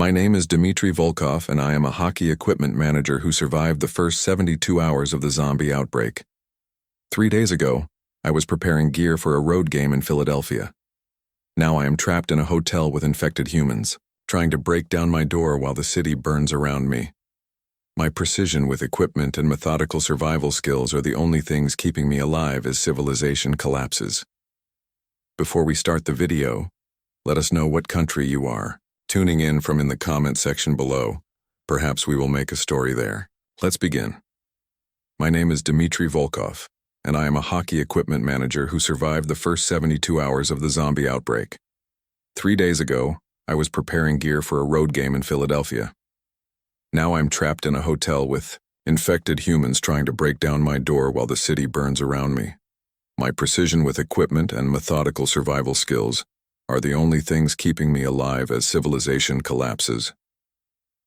My name is Dmitry Volkov, and I am a hockey equipment manager who survived the first 72 hours of the zombie outbreak. 3 days ago, I was preparing gear for a road game in Philadelphia. Now I am trapped in a hotel with infected humans, trying to break down my door while the city burns around me. My precision with equipment and methodical survival skills are the only things keeping me alive as civilization collapses. Before we start the video, let us know what country you are tuning in from in the comment section below. Perhaps we will make a story there. Let's begin. My name is Dmitry Volkov, and I am a hockey equipment manager who survived the first 72 hours of the zombie outbreak. 3 days ago, I was preparing gear for a road game in Philadelphia. Now I'm trapped in a hotel with infected humans trying to break down my door while the city burns around me. My precision with equipment and methodical survival skills are the only things keeping me alive as civilization collapses.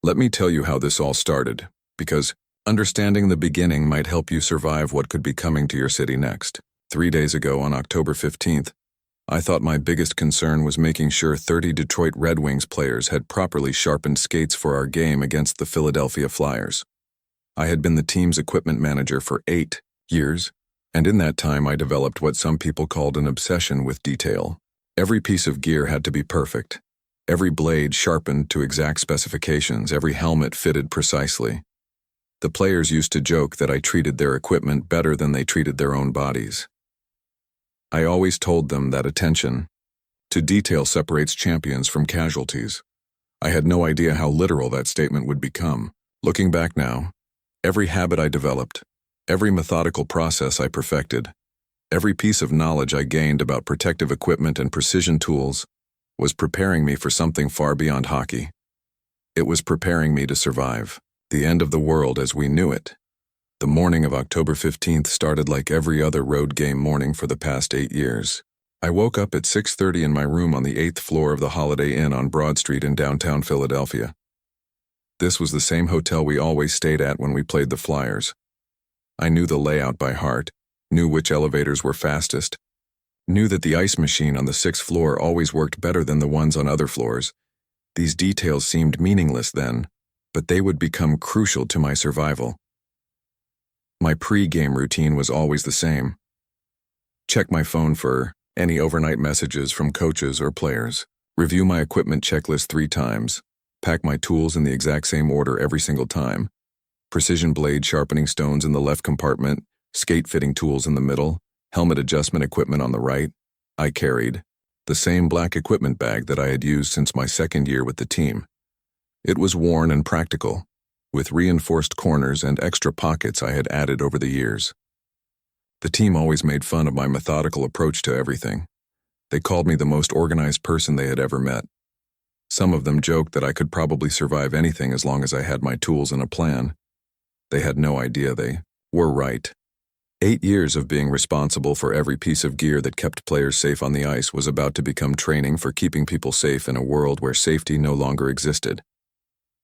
Let me tell you how this all started, because understanding the beginning might help you survive what could be coming to your city next. 3 days ago on October 15th, I thought my biggest concern was making sure 30 Detroit Red Wings players had properly sharpened skates for our game against the Philadelphia Flyers. I had been the team's equipment manager for 8 years, and in that time I developed what some people called an obsession with detail. Every piece of gear had to be perfect. Every blade sharpened to exact specifications, every helmet fitted precisely. The players used to joke that I treated their equipment better than they treated their own bodies. I always told them that attention to detail separates champions from casualties. I had no idea how literal that statement would become. Looking back now, every habit I developed, every methodical process I perfected, every piece of knowledge I gained about protective equipment and precision tools was preparing me for something far beyond hockey. It was preparing me to survive the end of the world as we knew it. The morning of October 15th started like every other road game morning for the past 8 years. I woke up at 6:30 in my room on the 8th floor of the Holiday Inn on Broad Street in downtown Philadelphia. This was the same hotel we always stayed at when we played the Flyers. I knew the layout by heart, knew which elevators were fastest, knew that the ice machine on the 6th floor always worked better than the ones on other floors. These details seemed meaningless then, but they would become crucial to my survival. My pre-game routine was always the same. Check my phone for any overnight messages from coaches or players, review my equipment checklist 3 times, pack my tools in the exact same order every single time, precision blade sharpening stones in the left compartment, skate fitting tools in the middle, helmet adjustment equipment on the right. I carried the same black equipment bag that I had used since my 2nd year with the team. It was worn and practical, with reinforced corners and extra pockets I had added over the years. The team always made fun of my methodical approach to everything. They called me the most organized person they had ever met. Some of them joked that I could probably survive anything as long as I had my tools and a plan. They had no idea they were right. 8 years of being responsible for every piece of gear that kept players safe on the ice was about to become training for keeping people safe in a world where safety no longer existed.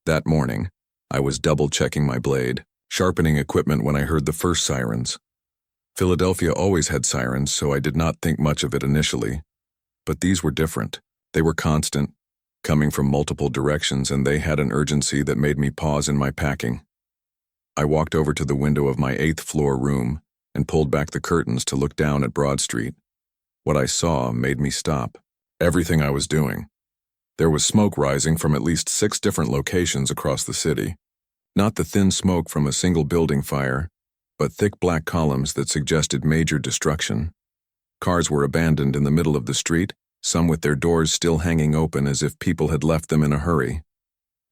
That morning, I was double-checking my blade, sharpening equipment when I heard the first sirens. Philadelphia always had sirens, so I did not think much of it initially. But these were different. They were constant, coming from multiple directions, and they had an urgency that made me pause in my packing. I walked over to the window of my 8th floor room and pulled back the curtains to look down at Broad Street. What I saw made me stop everything I was doing. There was smoke rising from at least 6 different locations across the city. Not the thin smoke from a single building fire, but thick black columns that suggested major destruction. Cars were abandoned in the middle of the street, some with their doors still hanging open as if people had left them in a hurry.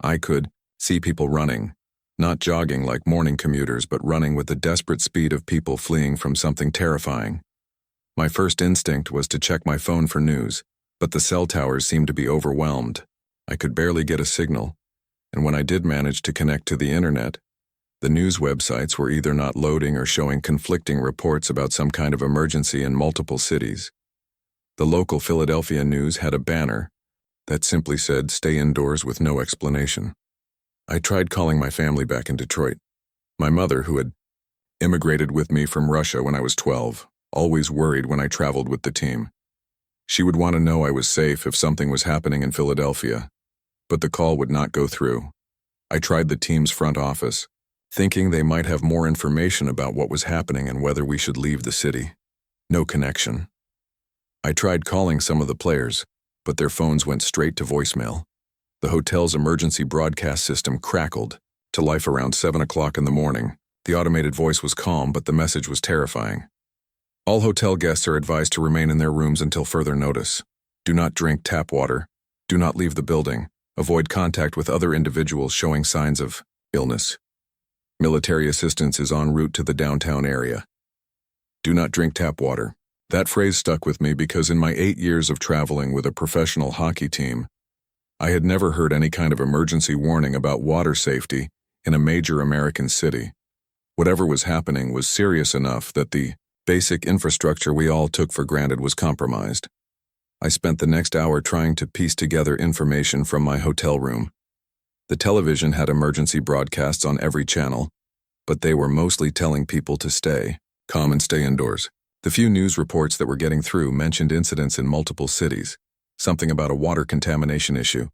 I could see people running, not jogging like morning commuters, but running with the desperate speed of people fleeing from something terrifying. My first instinct was to check my phone for news, but the cell towers seemed to be overwhelmed. I could barely get a signal, and when I did manage to connect to the internet, the news websites were either not loading or showing conflicting reports about some kind of emergency in multiple cities. The local Philadelphia news had a banner that simply said, "Stay indoors," with no explanation. I tried calling my family back in Detroit. My mother, who had immigrated with me from Russia when I was 12, always worried when I traveled with the team. She would want to know I was safe if something was happening in Philadelphia. but the call would not go through. I tried the team's front office, thinking they might have more information about what was happening and whether we should leave the city. No connection. I tried calling some of the players, but their phones went straight to voicemail. The hotel's emergency broadcast system crackled to life around 7 o'clock in the morning. The automated voice was calm, but the message was terrifying. All hotel guests are advised to remain in their rooms until further notice. Do not drink tap water. Do not leave the building. Avoid contact with other individuals showing signs of illness. Military assistance is en route to the downtown area. Do not drink tap water. That phrase stuck with me because in my 8 years of traveling with a professional hockey team, I had never heard any kind of emergency warning about water safety in a major American city. Whatever was happening was serious enough that the basic infrastructure we all took for granted was compromised. I spent the next hour trying to piece together information from my hotel room. The television had emergency broadcasts on every channel, but they were mostly telling people to stay calm and stay indoors. The few news reports that were getting through mentioned incidents in multiple cities, something about a water contamination issue,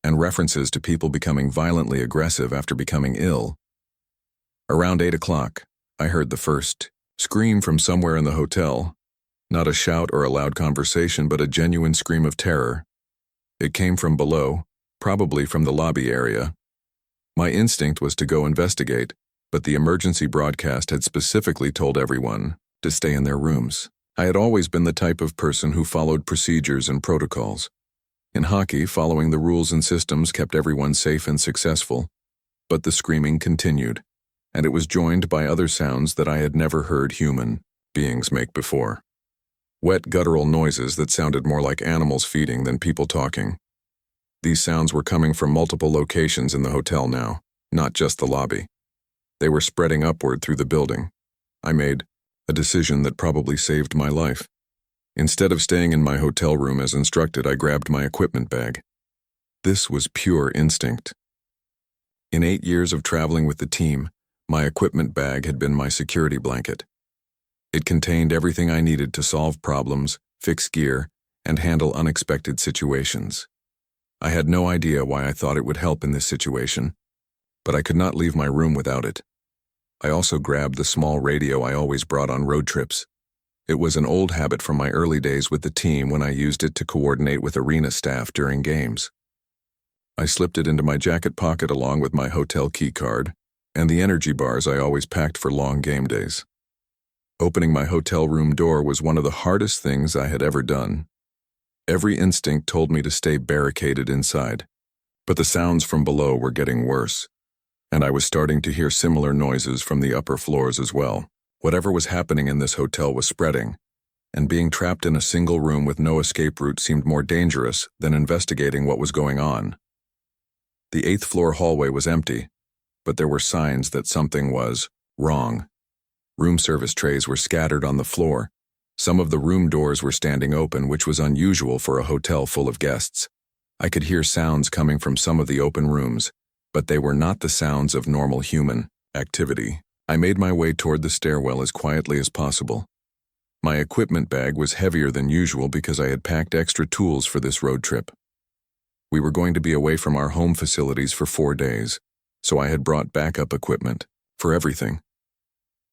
and references to people becoming violently aggressive after becoming ill. Around 8 o'clock, I heard the first scream from somewhere in the hotel. Not a shout or a loud conversation, but a genuine scream of terror. It came from below, probably from the lobby area. My instinct was to go investigate, but the emergency broadcast had specifically told everyone to stay in their rooms. I had always been the type of person who followed procedures and protocols. In hockey, following the rules and systems kept everyone safe and successful, but the screaming continued, and it was joined by other sounds that I had never heard human beings make before. Wet guttural noises that sounded more like animals feeding than people talking. These sounds were coming from multiple locations in the hotel now, not just the lobby. They were spreading upward through the building. I made a decision that probably saved my life. Instead of staying in my hotel room as instructed, I grabbed my equipment bag. This was pure instinct. In 8 years of traveling with the team, my equipment bag had been my security blanket. It contained everything I needed to solve problems, fix gear, and handle unexpected situations. I had no idea why I thought it would help in this situation, but I could not leave my room without it. I also grabbed the small radio I always brought on road trips. It was an old habit from my early days with the team when I used it to coordinate with arena staff during games. I slipped it into my jacket pocket along with my hotel key card and the energy bars I always packed for long game days. Opening my hotel room door was one of the hardest things I had ever done. Every instinct told me to stay barricaded inside, but the sounds from below were getting worse, and I was starting to hear similar noises from the upper floors as well. Whatever was happening in this hotel was spreading, and being trapped in a single room with no escape route seemed more dangerous than investigating what was going on. The 8th floor hallway was empty, but there were signs that something was wrong. Room service trays were scattered on the floor. Some of the room doors were standing open, which was unusual for a hotel full of guests. I could hear sounds coming from some of the open rooms, but they were not the sounds of normal human activity. I made my way toward the stairwell as quietly as possible. My equipment bag was heavier than usual because I had packed extra tools for this road trip. We were going to be away from our home facilities for 4 days, so I had brought backup equipment for everything.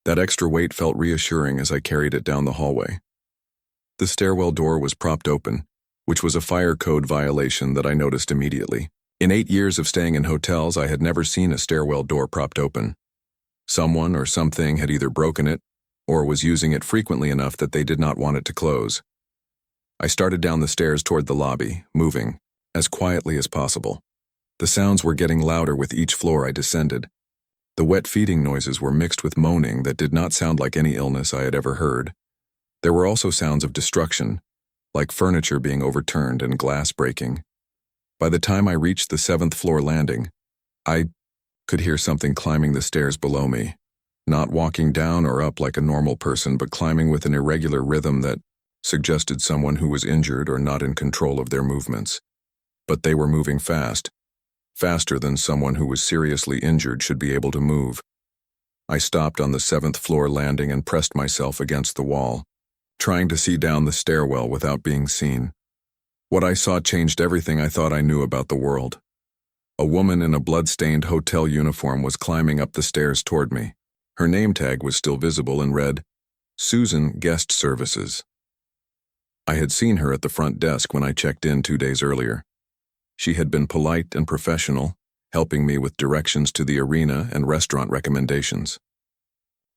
That extra weight felt reassuring as I carried it down the hallway. The stairwell door was propped open, which was a fire code violation that I noticed immediately. In 8 years of staying in hotels, I had never seen a stairwell door propped open. Someone or something had either broken it or was using it frequently enough that they did not want it to close. I started down the stairs toward the lobby, moving as quietly as possible. The sounds were getting louder with each floor I descended. The wet feeding noises were mixed with moaning that did not sound like any illness I had ever heard. There were also sounds of destruction, like furniture being overturned and glass breaking. By the time I reached the 7th floor landing, I could hear something climbing the stairs below me, not walking down or up like a normal person, but climbing with an irregular rhythm that suggested someone who was injured or not in control of their movements. But they were moving fast, faster than someone who was seriously injured should be able to move. I stopped on the 7th floor landing and pressed myself against the wall, trying to see down the stairwell without being seen. What I saw changed everything I thought I knew about the world. A woman in a blood-stained hotel uniform was climbing up the stairs toward me. Her name tag was still visible and read, Susan, Guest Services. I had seen her at the front desk when I checked in 2 days earlier. She had been polite and professional, helping me with directions to the arena and restaurant recommendations.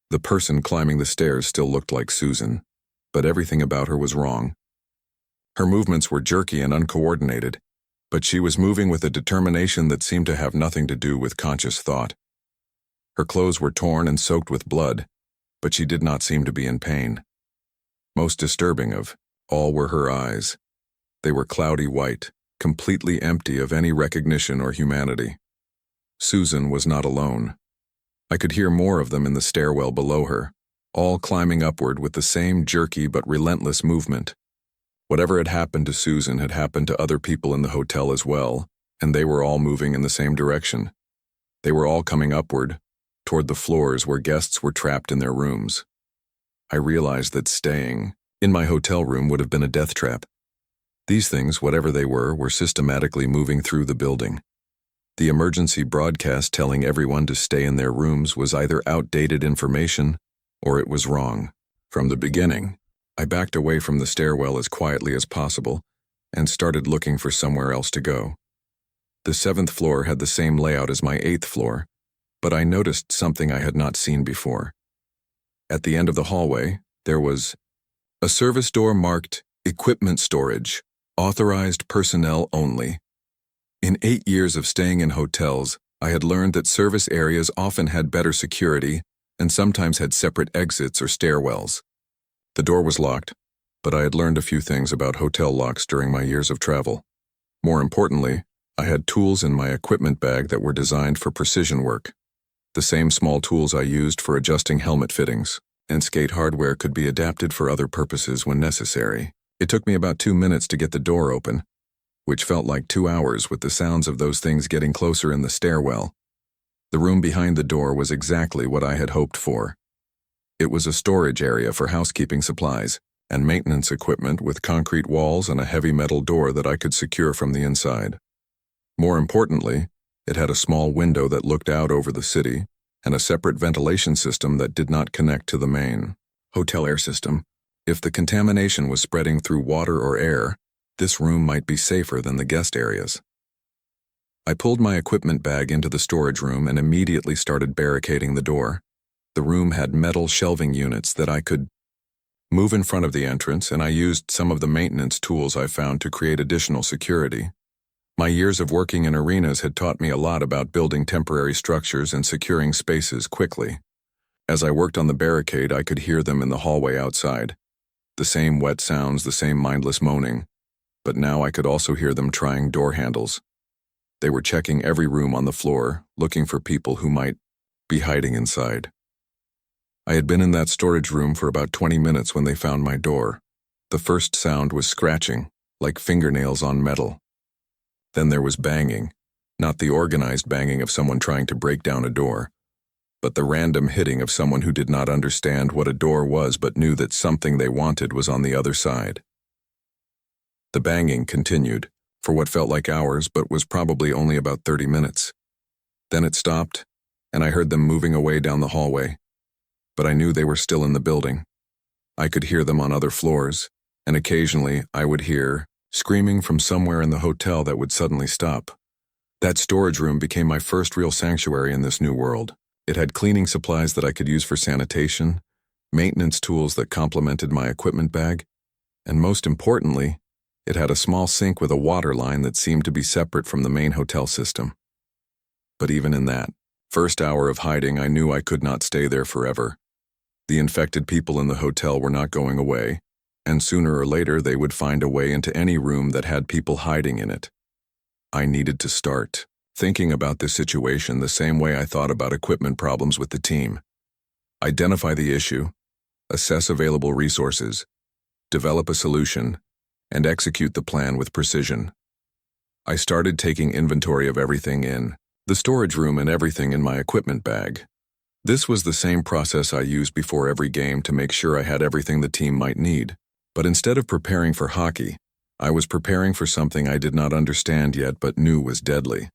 The person climbing the stairs still looked like Susan, but everything about her was wrong. Her movements were jerky and uncoordinated, but she was moving with a determination that seemed to have nothing to do with conscious thought. Her clothes were torn and soaked with blood, but she did not seem to be in pain. Most disturbing of all were her eyes. They were cloudy white, completely empty of any recognition or humanity. Susan was not alone. I could hear more of them in the stairwell below her, all climbing upward with the same jerky but relentless movement. Whatever had happened to Susan had happened to other people in the hotel as well, and they were all moving in the same direction. They were all coming upward, toward the floors where guests were trapped in their rooms. I realized that staying in my hotel room would have been a death trap. These things, whatever they were systematically moving through the building. The emergency broadcast telling everyone to stay in their rooms was either outdated information or it was wrong. From the beginning, I backed away from the stairwell as quietly as possible and started looking for somewhere else to go. The 7th floor had the same layout as my 8th floor, but I noticed something I had not seen before. At the end of the hallway, there was a service door marked Equipment Storage, Authorized Personnel Only. In 8 years of staying in hotels, I had learned that service areas often had better security and sometimes had separate exits or stairwells. The door was locked, but I had learned a few things about hotel locks during my years of travel. More importantly, I had tools in my equipment bag that were designed for precision work. The same small tools I used for adjusting helmet fittings, and skate hardware could be adapted for other purposes when necessary. It took me about 2 minutes to get the door open, which felt like 2 hours with the sounds of those things getting closer in the stairwell. The room behind the door was exactly what I had hoped for. It was a storage area for housekeeping supplies and maintenance equipment with concrete walls and a heavy metal door that I could secure from the inside. More importantly, it had a small window that looked out over the city and a separate ventilation system that did not connect to the main hotel air system. If the contamination was spreading through water or air, this room might be safer than the guest areas. I pulled my equipment bag into the storage room and immediately started barricading the door. The room had metal shelving units that I could move in front of the entrance, and I used some of the maintenance tools I found to create additional security. My years of working in arenas had taught me a lot about building temporary structures and securing spaces quickly. As I worked on the barricade, I could hear them in the hallway outside. The same wet sounds, the same mindless moaning. But now I could also hear them trying door handles. They were checking every room on the floor, looking for people who might be hiding inside. I had been in that storage room for about 20 minutes when they found my door. The first sound was scratching, like fingernails on metal. Then there was banging, not the organized banging of someone trying to break down a door, but the random hitting of someone who did not understand what a door was but knew that something they wanted was on the other side. The banging continued, for what felt like hours but was probably only about 30 minutes. Then it stopped, and I heard them moving away down the hallway. But I knew they were still in the building. I could hear them on other floors, and occasionally I would hear screaming from somewhere in the hotel that would suddenly stop. That storage room became my first real sanctuary in this new world. It had cleaning supplies that I could use for sanitation, maintenance tools that complemented my equipment bag, and most importantly, it had a small sink with a water line that seemed to be separate from the main hotel system. But even in that first hour of hiding, I knew I could not stay there forever. The infected people in the hotel were not going away, and sooner or later they would find a way into any room that had people hiding in it. I needed to start thinking about this situation the same way I thought about equipment problems with the team. Identify the issue, assess available resources, develop a solution, and execute the plan with precision. I started taking inventory of everything in the storage room and everything in my equipment bag. This was the same process I used before every game to make sure I had everything the team might need. But instead of preparing for hockey, I was preparing for something I did not understand yet but knew was deadly.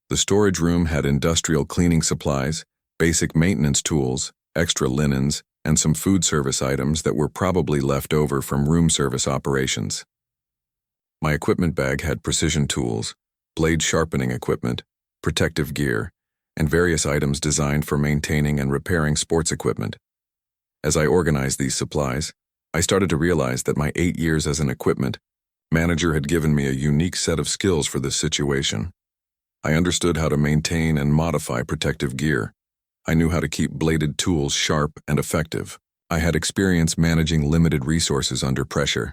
The storage room had industrial cleaning supplies, basic maintenance tools, extra linens, and some food service items that were probably left over from room service operations. My equipment bag had precision tools, blade sharpening equipment, protective gear, and various items designed for maintaining and repairing sports equipment. As I organized these supplies, I started to realize that my 8 years as an equipment manager had given me a unique set of skills for this situation. I understood how to maintain and modify protective gear. I knew how to keep bladed tools sharp and effective. I had experience managing limited resources under pressure.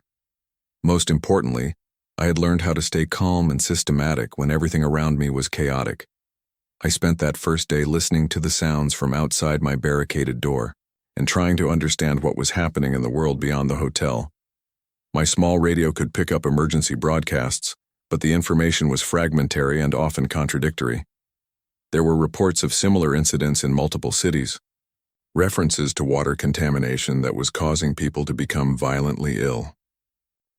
Most importantly, I had learned how to stay calm and systematic when everything around me was chaotic. I spent that first day listening to the sounds from outside my barricaded door and trying to understand what was happening in the world beyond the hotel. My small radio could pick up emergency broadcasts, but the information was fragmentary and often contradictory. There were reports of similar incidents in multiple cities, references to water contamination that was causing people to become violently ill,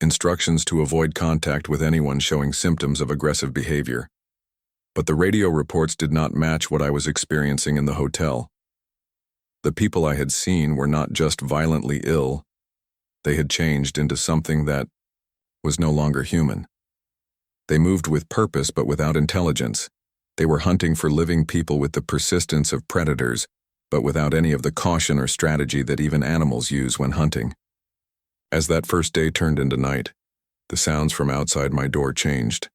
instructions to avoid contact with anyone showing symptoms of aggressive behavior. But the radio reports did not match what I was experiencing in the hotel. The people I had seen were not just violently ill, they had changed into something that was no longer human. They moved with purpose but without intelligence. They were hunting for living people with the persistence of predators, but without any of the caution or strategy that even animals use when hunting. As that first day turned into night, the sounds from outside my door changed.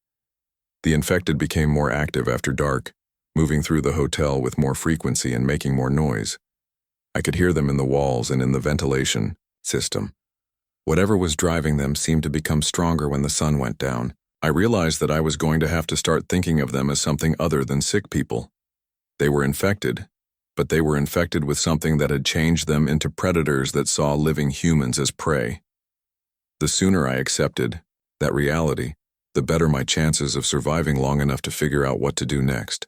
The infected became more active after dark, moving through the hotel with more frequency and making more noise. I could hear them in the walls and in the ventilation system. Whatever was driving them seemed to become stronger when the sun went down. I realized that I was going to have to start thinking of them as something other than sick people. They were infected, but they were infected with something that had changed them into predators that saw living humans as prey. The sooner I accepted that reality, the better my chances of surviving long enough to figure out what to do next.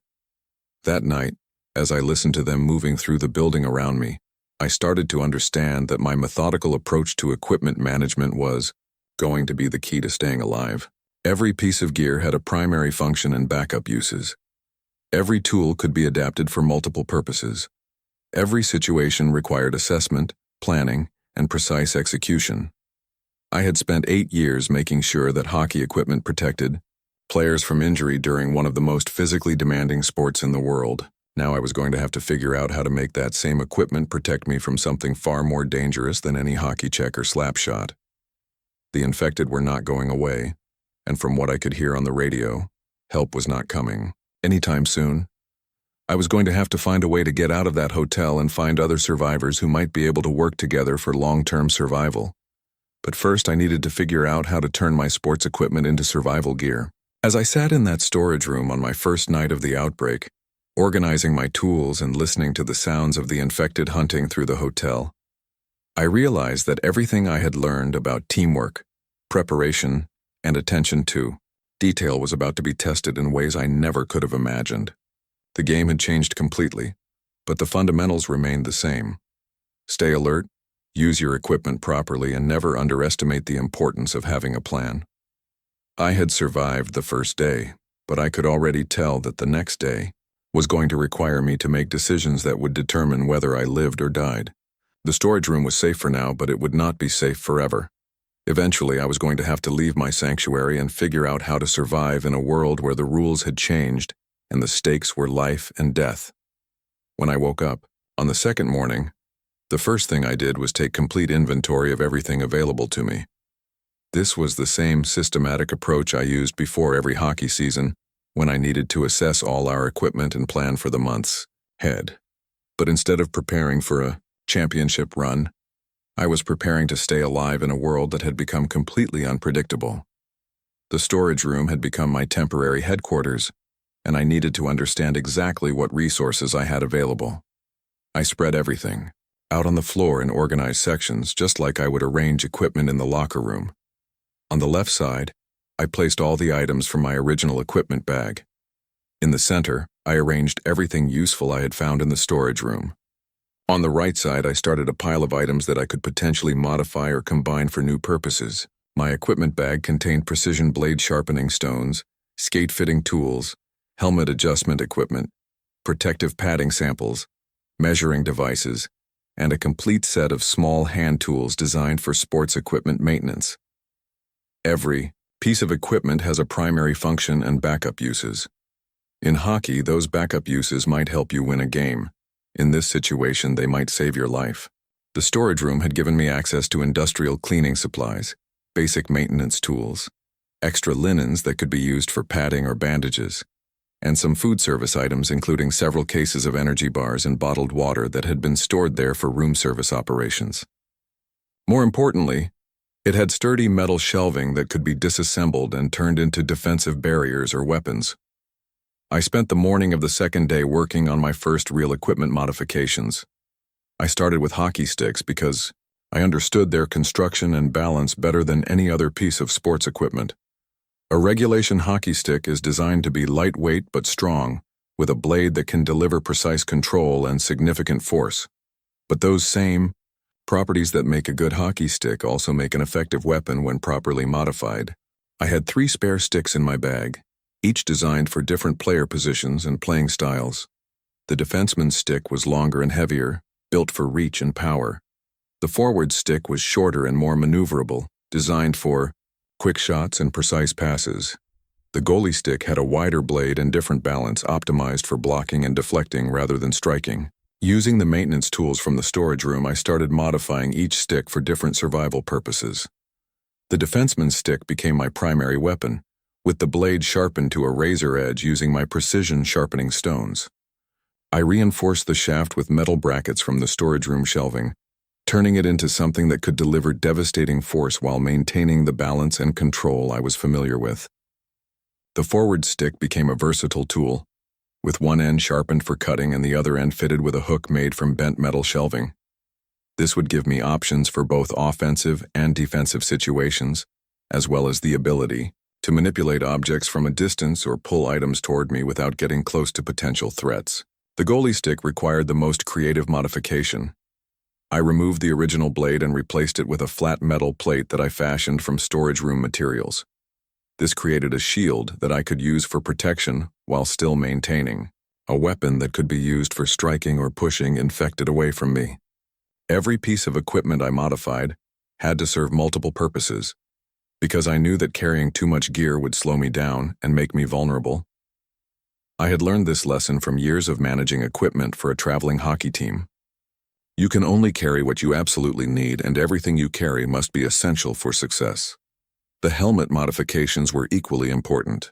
That night, as I listened to them moving through the building around me, I started to understand that my methodical approach to equipment management was going to be the key to staying alive. Every piece of gear had a primary function and backup uses. Every tool could be adapted for multiple purposes. Every situation required assessment, planning, and precise execution. I had spent 8 years making sure that hockey equipment protected players from injury during one of the most physically demanding sports in the world. Now I was going to have to figure out how to make that same equipment protect me from something far more dangerous than any hockey check or slap shot. The infected were not going away, and from what I could hear on the radio, help was not coming anytime soon. I was going to have to find a way to get out of that hotel and find other survivors who might be able to work together for long-term survival. But first I needed to figure out how to turn my sports equipment into survival gear. As I sat in that storage room on my first night of the outbreak, organizing my tools and listening to the sounds of the infected hunting through the hotel, I realized that everything I had learned about teamwork, preparation, and attention to detail was about to be tested in ways I never could have imagined. The game had changed completely, but the fundamentals remained the same. Stay alert, use your equipment properly, and never underestimate the importance of having a plan. I had survived the first day, but I could already tell that the next day was going to require me to make decisions that would determine whether I lived or died. The storage room was safe for now, but it would not be safe forever. Eventually, I was going to have to leave my sanctuary and figure out how to survive in a world where the rules had changed and the stakes were life and death. When I woke up, on the second morning, the first thing I did was take complete inventory of everything available to me. This was the same systematic approach I used before every hockey season when I needed to assess all our equipment and plan for the months ahead. But instead of preparing for a championship run, I was preparing to stay alive in a world that had become completely unpredictable. The storage room had become my temporary headquarters, and I needed to understand exactly what resources I had available. I spread everything out on the floor in organized sections, just like I would arrange equipment in the locker room. On the left side, I placed all the items from my original equipment bag. In the center, I arranged everything useful I had found in the storage room. On the right side, I started a pile of items that I could potentially modify or combine for new purposes. My equipment bag contained precision blade sharpening stones, skate-fitting tools, helmet adjustment equipment, protective padding samples, measuring devices, and a complete set of small hand tools designed for sports equipment maintenance. Every piece of equipment has a primary function and backup uses. In hockey, those backup uses might help you win a game. In this situation, they might save your life. The storage room had given me access to industrial cleaning supplies, basic maintenance tools, extra linens that could be used for padding or bandages, and some food service items including several cases of energy bars and bottled water that had been stored there for room service operations. More importantly, it had sturdy metal shelving that could be disassembled and turned into defensive barriers or weapons. I spent the morning of the second day working on my first real equipment modifications. I started with hockey sticks because I understood their construction and balance better than any other piece of sports equipment. A regulation hockey stick is designed to be lightweight but strong, with a blade that can deliver precise control and significant force. But those same properties that make a good hockey stick also make an effective weapon when properly modified. I had 3 spare sticks in my bag, each designed for different player positions and playing styles. The defenseman's stick was longer and heavier, built for reach and power. The forward stick was shorter and more maneuverable, designed for quick shots and precise passes. The goalie stick had a wider blade and different balance, optimized for blocking and deflecting rather than striking. Using the maintenance tools from the storage room, I started modifying each stick for different survival purposes. The defenseman's stick became my primary weapon, with the blade sharpened to a razor edge using my precision sharpening stones. I reinforced the shaft with metal brackets from the storage room shelving, turning it into something that could deliver devastating force while maintaining the balance and control I was familiar with. The forward stick became a versatile tool, with one end sharpened for cutting and the other end fitted with a hook made from bent metal shelving. This would give me options for both offensive and defensive situations, as well as the ability to manipulate objects from a distance or pull items toward me without getting close to potential threats. The goalie stick required the most creative modification. I removed the original blade and replaced it with a flat metal plate that I fashioned from storage room materials. This created a shield that I could use for protection while still maintaining a weapon that could be used for striking or pushing infected away from me. Every piece of equipment I modified had to serve multiple purposes, because I knew that carrying too much gear would slow me down and make me vulnerable. I had learned this lesson from years of managing equipment for a traveling hockey team. You can only carry what you absolutely need, and everything you carry must be essential for success. The helmet modifications were equally important.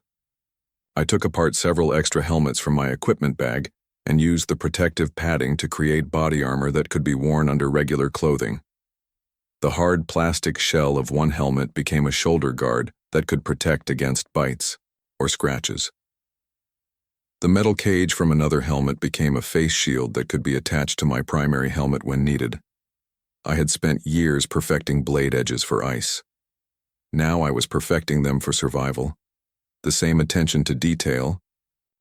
I took apart several extra helmets from my equipment bag and used the protective padding to create body armor that could be worn under regular clothing. The hard plastic shell of one helmet became a shoulder guard that could protect against bites or scratches. The metal cage from another helmet became a face shield that could be attached to my primary helmet when needed. I had spent years perfecting blade edges for ice. Now I was perfecting them for survival. The same attention to detail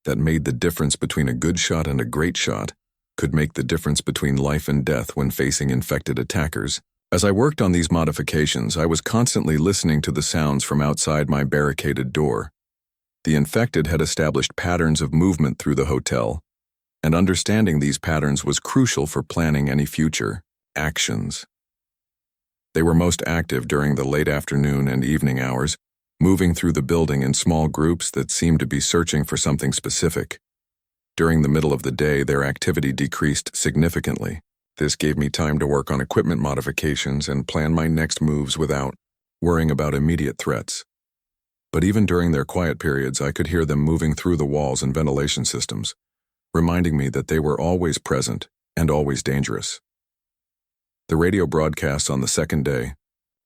that made the difference between a good shot and a great shot could make the difference between life and death when facing infected attackers. As I worked on these modifications, I was constantly listening to the sounds from outside my barricaded door. The infected had established patterns of movement through the hotel, and understanding these patterns was crucial for planning any future actions. They were most active during the late afternoon and evening hours, moving through the building in small groups that seemed to be searching for something specific. During the middle of the day, their activity decreased significantly. This gave me time to work on equipment modifications and plan my next moves without worrying about immediate threats. But even during their quiet periods, I could hear them moving through the walls and ventilation systems, reminding me that they were always present and always dangerous. The radio broadcasts on the second day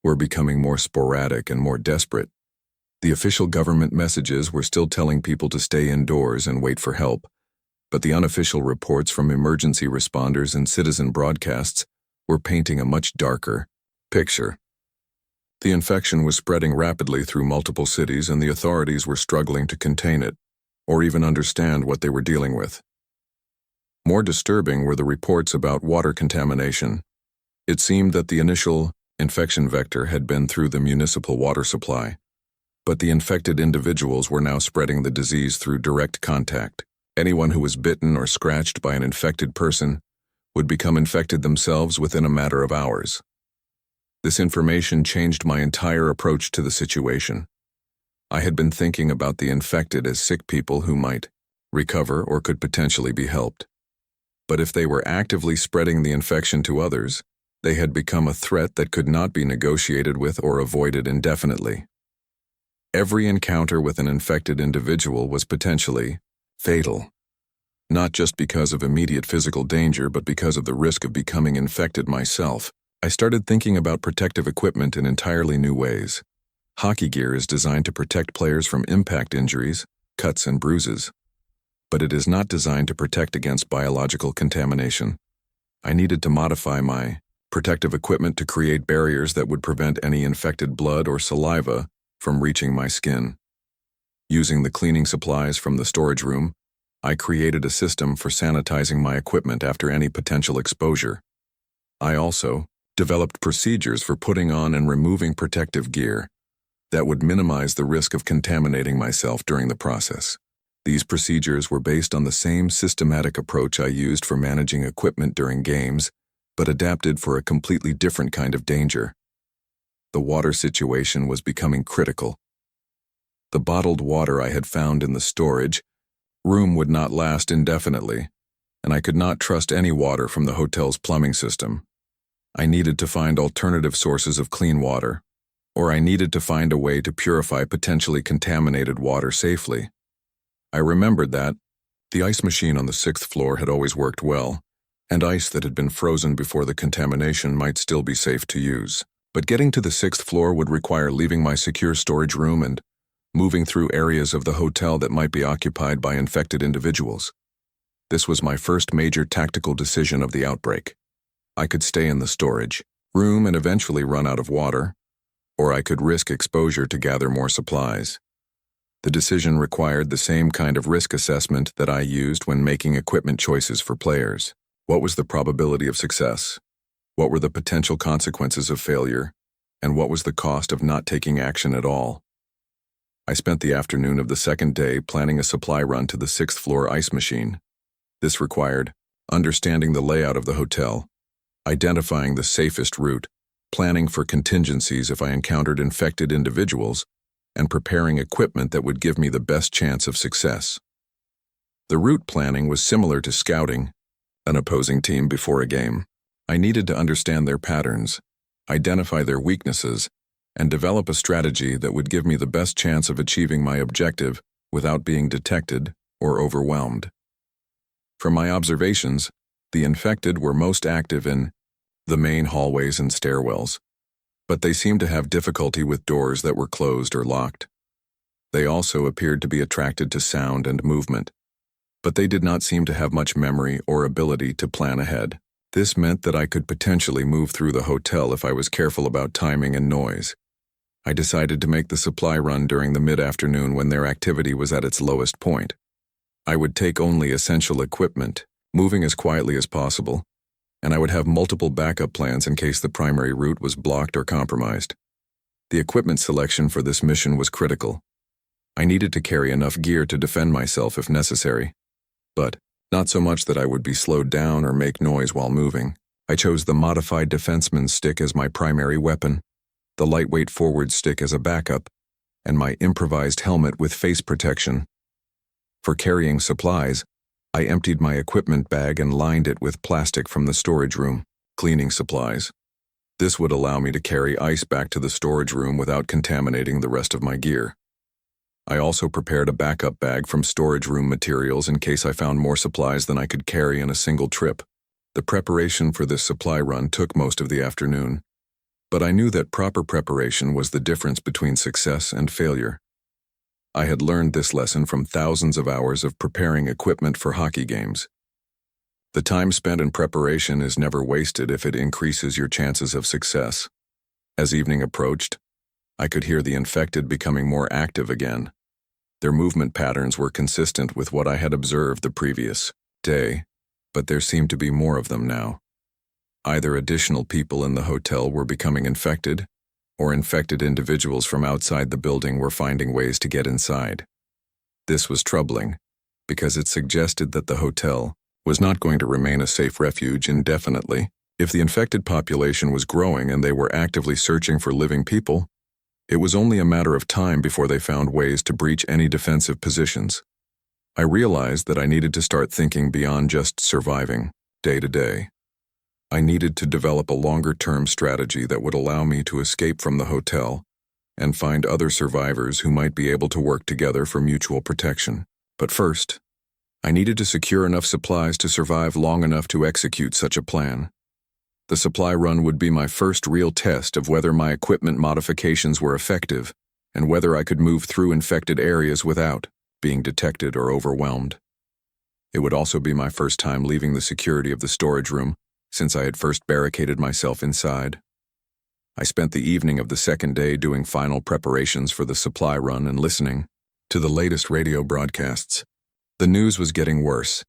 were becoming more sporadic and more desperate. The official government messages were still telling people to stay indoors and wait for help, but the unofficial reports from emergency responders and citizen broadcasts were painting a much darker picture. The infection was spreading rapidly through multiple cities, and the authorities were struggling to contain it, or even understand what they were dealing with. More disturbing were the reports about water contamination. It seemed that the initial infection vector had been through the municipal water supply. But the infected individuals were now spreading the disease through direct contact. Anyone who was bitten or scratched by an infected person would become infected themselves within a matter of hours. This information changed my entire approach to the situation. I had been thinking about the infected as sick people who might recover or could potentially be helped. But if they were actively spreading the infection to others, they had become a threat that could not be negotiated with or avoided indefinitely. Every encounter with an infected individual was potentially fatal, not just because of immediate physical danger, but because of the risk of becoming infected myself. I started thinking about protective equipment in entirely new ways. Hockey gear is designed to protect players from impact injuries, cuts, and bruises. But it is not designed to protect against biological contamination. I needed to modify my protective equipment to create barriers that would prevent any infected blood or saliva from reaching my skin. Using the cleaning supplies from the storage room, I created a system for sanitizing my equipment after any potential exposure. I also developed procedures for putting on and removing protective gear that would minimize the risk of contaminating myself during the process. These procedures were based on the same systematic approach I used for managing equipment during games, but adapted for a completely different kind of danger. The water situation was becoming critical. The bottled water I had found in the storage room would not last indefinitely, and I could not trust any water from the hotel's plumbing system. I needed to find alternative sources of clean water, or I needed to find a way to purify potentially contaminated water safely. I remembered that the ice machine on the 6th floor had always worked well, and ice that had been frozen before the contamination might still be safe to use. But getting to the 6th floor would require leaving my secure storage room and moving through areas of the hotel that might be occupied by infected individuals. This was my first major tactical decision of the outbreak. I could stay in the storage room and eventually run out of water, or I could risk exposure to gather more supplies. The decision required the same kind of risk assessment that I used when making equipment choices for players. What was the probability of success? What were the potential consequences of failure? And what was the cost of not taking action at all? I spent the afternoon of the second day planning a supply run to the 6th floor ice machine. This required understanding the layout of the hotel, identifying the safest route, planning for contingencies if I encountered infected individuals, and preparing equipment that would give me the best chance of success. The route planning was similar to scouting an opposing team before a game. I needed to understand their patterns, identify their weaknesses, and develop a strategy that would give me the best chance of achieving my objective without being detected or overwhelmed. From my observations, the infected were most active in the main hallways and stairwells, but they seemed to have difficulty with doors that were closed or locked. They also appeared to be attracted to sound and movement, but they did not seem to have much memory or ability to plan ahead. This meant that I could potentially move through the hotel if I was careful about timing and noise. I decided to make the supply run during the mid-afternoon when their activity was at its lowest point. I would take only essential equipment, moving as quietly as possible, and I would have multiple backup plans in case the primary route was blocked or compromised. The equipment selection for this mission was critical. I needed to carry enough gear to defend myself if necessary, but not so much that I would be slowed down or make noise while moving. I chose the modified defenseman's stick as my primary weapon, the lightweight forward stick as a backup, and my improvised helmet with face protection. For carrying supplies, I emptied my equipment bag and lined it with plastic from the storage room, cleaning supplies. This would allow me to carry ice back to the storage room without contaminating the rest of my gear. I also prepared a backup bag from storage room materials in case I found more supplies than I could carry in a single trip. The preparation for this supply run took most of the afternoon, but I knew that proper preparation was the difference between success and failure. I had learned this lesson from thousands of hours of preparing equipment for hockey games. The time spent in preparation is never wasted if it increases your chances of success. As evening approached, I could hear the infected becoming more active again. Their movement patterns were consistent with what I had observed the previous day, but there seemed to be more of them now. Either additional people in the hotel were becoming infected, or infected individuals from outside the building were finding ways to get inside. This was troubling, because it suggested that the hotel was not going to remain a safe refuge indefinitely. If the infected population was growing and they were actively searching for living people, it was only a matter of time before they found ways to breach any defensive positions. I realized that I needed to start thinking beyond just surviving, day to day. I needed to develop a longer-term strategy that would allow me to escape from the hotel and find other survivors who might be able to work together for mutual protection. But first, I needed to secure enough supplies to survive long enough to execute such a plan. The supply run would be my first real test of whether my equipment modifications were effective and whether I could move through infected areas without being detected or overwhelmed. It would also be my first time leaving the security of the storage room since I had first barricaded myself inside. I spent the evening of the second day doing final preparations for the supply run and listening to the latest radio broadcasts. The news was getting worse.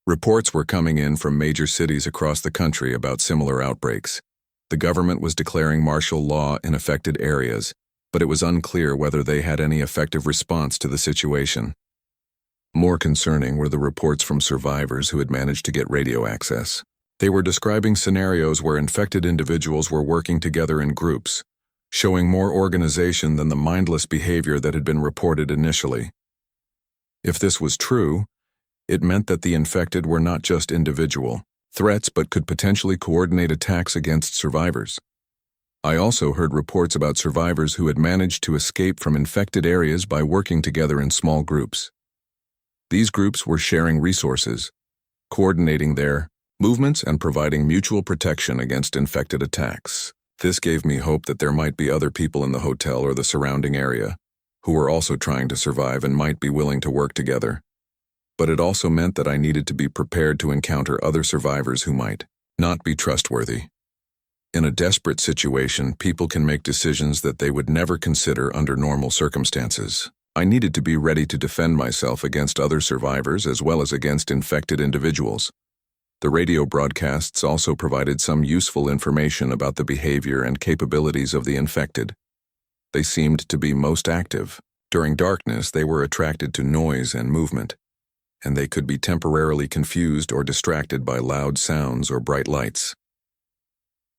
Reports were coming in from major cities across the country about similar outbreaks. The government was declaring martial law in affected areas, but it was unclear whether they had any effective response to the situation. More concerning were the reports from survivors who had managed to get radio access. They were describing scenarios where infected individuals were working together in groups, showing more organization than the mindless behavior that had been reported initially. If this was true, it meant that the infected were not just individual threats but could potentially coordinate attacks against survivors. I also heard reports about survivors who had managed to escape from infected areas by working together in small groups. These groups were sharing resources, coordinating their movements and providing mutual protection against infected attacks. This gave me hope that there might be other people in the hotel or the surrounding area who were also trying to survive and might be willing to work together. But it also meant that I needed to be prepared to encounter other survivors who might not be trustworthy. In a desperate situation, people can make decisions that they would never consider under normal circumstances. I needed to be ready to defend myself against other survivors as well as against infected individuals. The radio broadcasts also provided some useful information about the behavior and capabilities of the infected. They seemed to be most active. During darkness, they were attracted to noise and movement, and they could be temporarily confused or distracted by loud sounds or bright lights.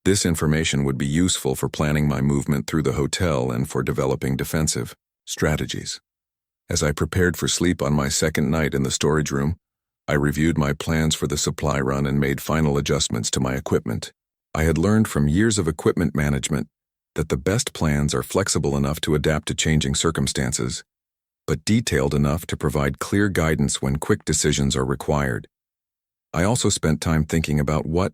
This information would be useful for planning my movement through the hotel and for developing defensive strategies. As I prepared for sleep on my second night in the storage room, I reviewed my plans for the supply run and made final adjustments to my equipment. I had learned from years of equipment management that the best plans are flexible enough to adapt to changing circumstances, but detailed enough to provide clear guidance when quick decisions are required. I also spent time thinking about what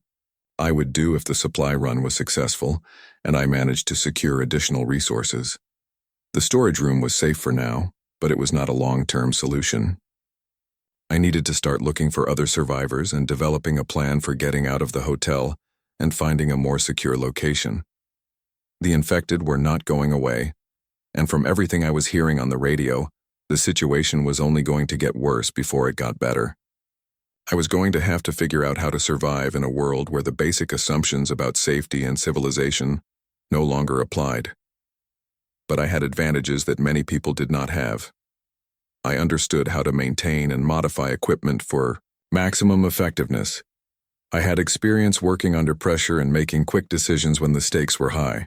I would do if the supply run was successful and I managed to secure additional resources. The storage room was safe for now, but it was not a long-term solution. I needed to start looking for other survivors and developing a plan for getting out of the hotel and finding a more secure location. The infected were not going away, and from everything I was hearing on the radio, the situation was only going to get worse before it got better. I was going to have to figure out how to survive in a world where the basic assumptions about safety and civilization no longer applied. But I had advantages that many people did not have. I understood how to maintain and modify equipment for maximum effectiveness. I had experience working under pressure and making quick decisions when the stakes were high.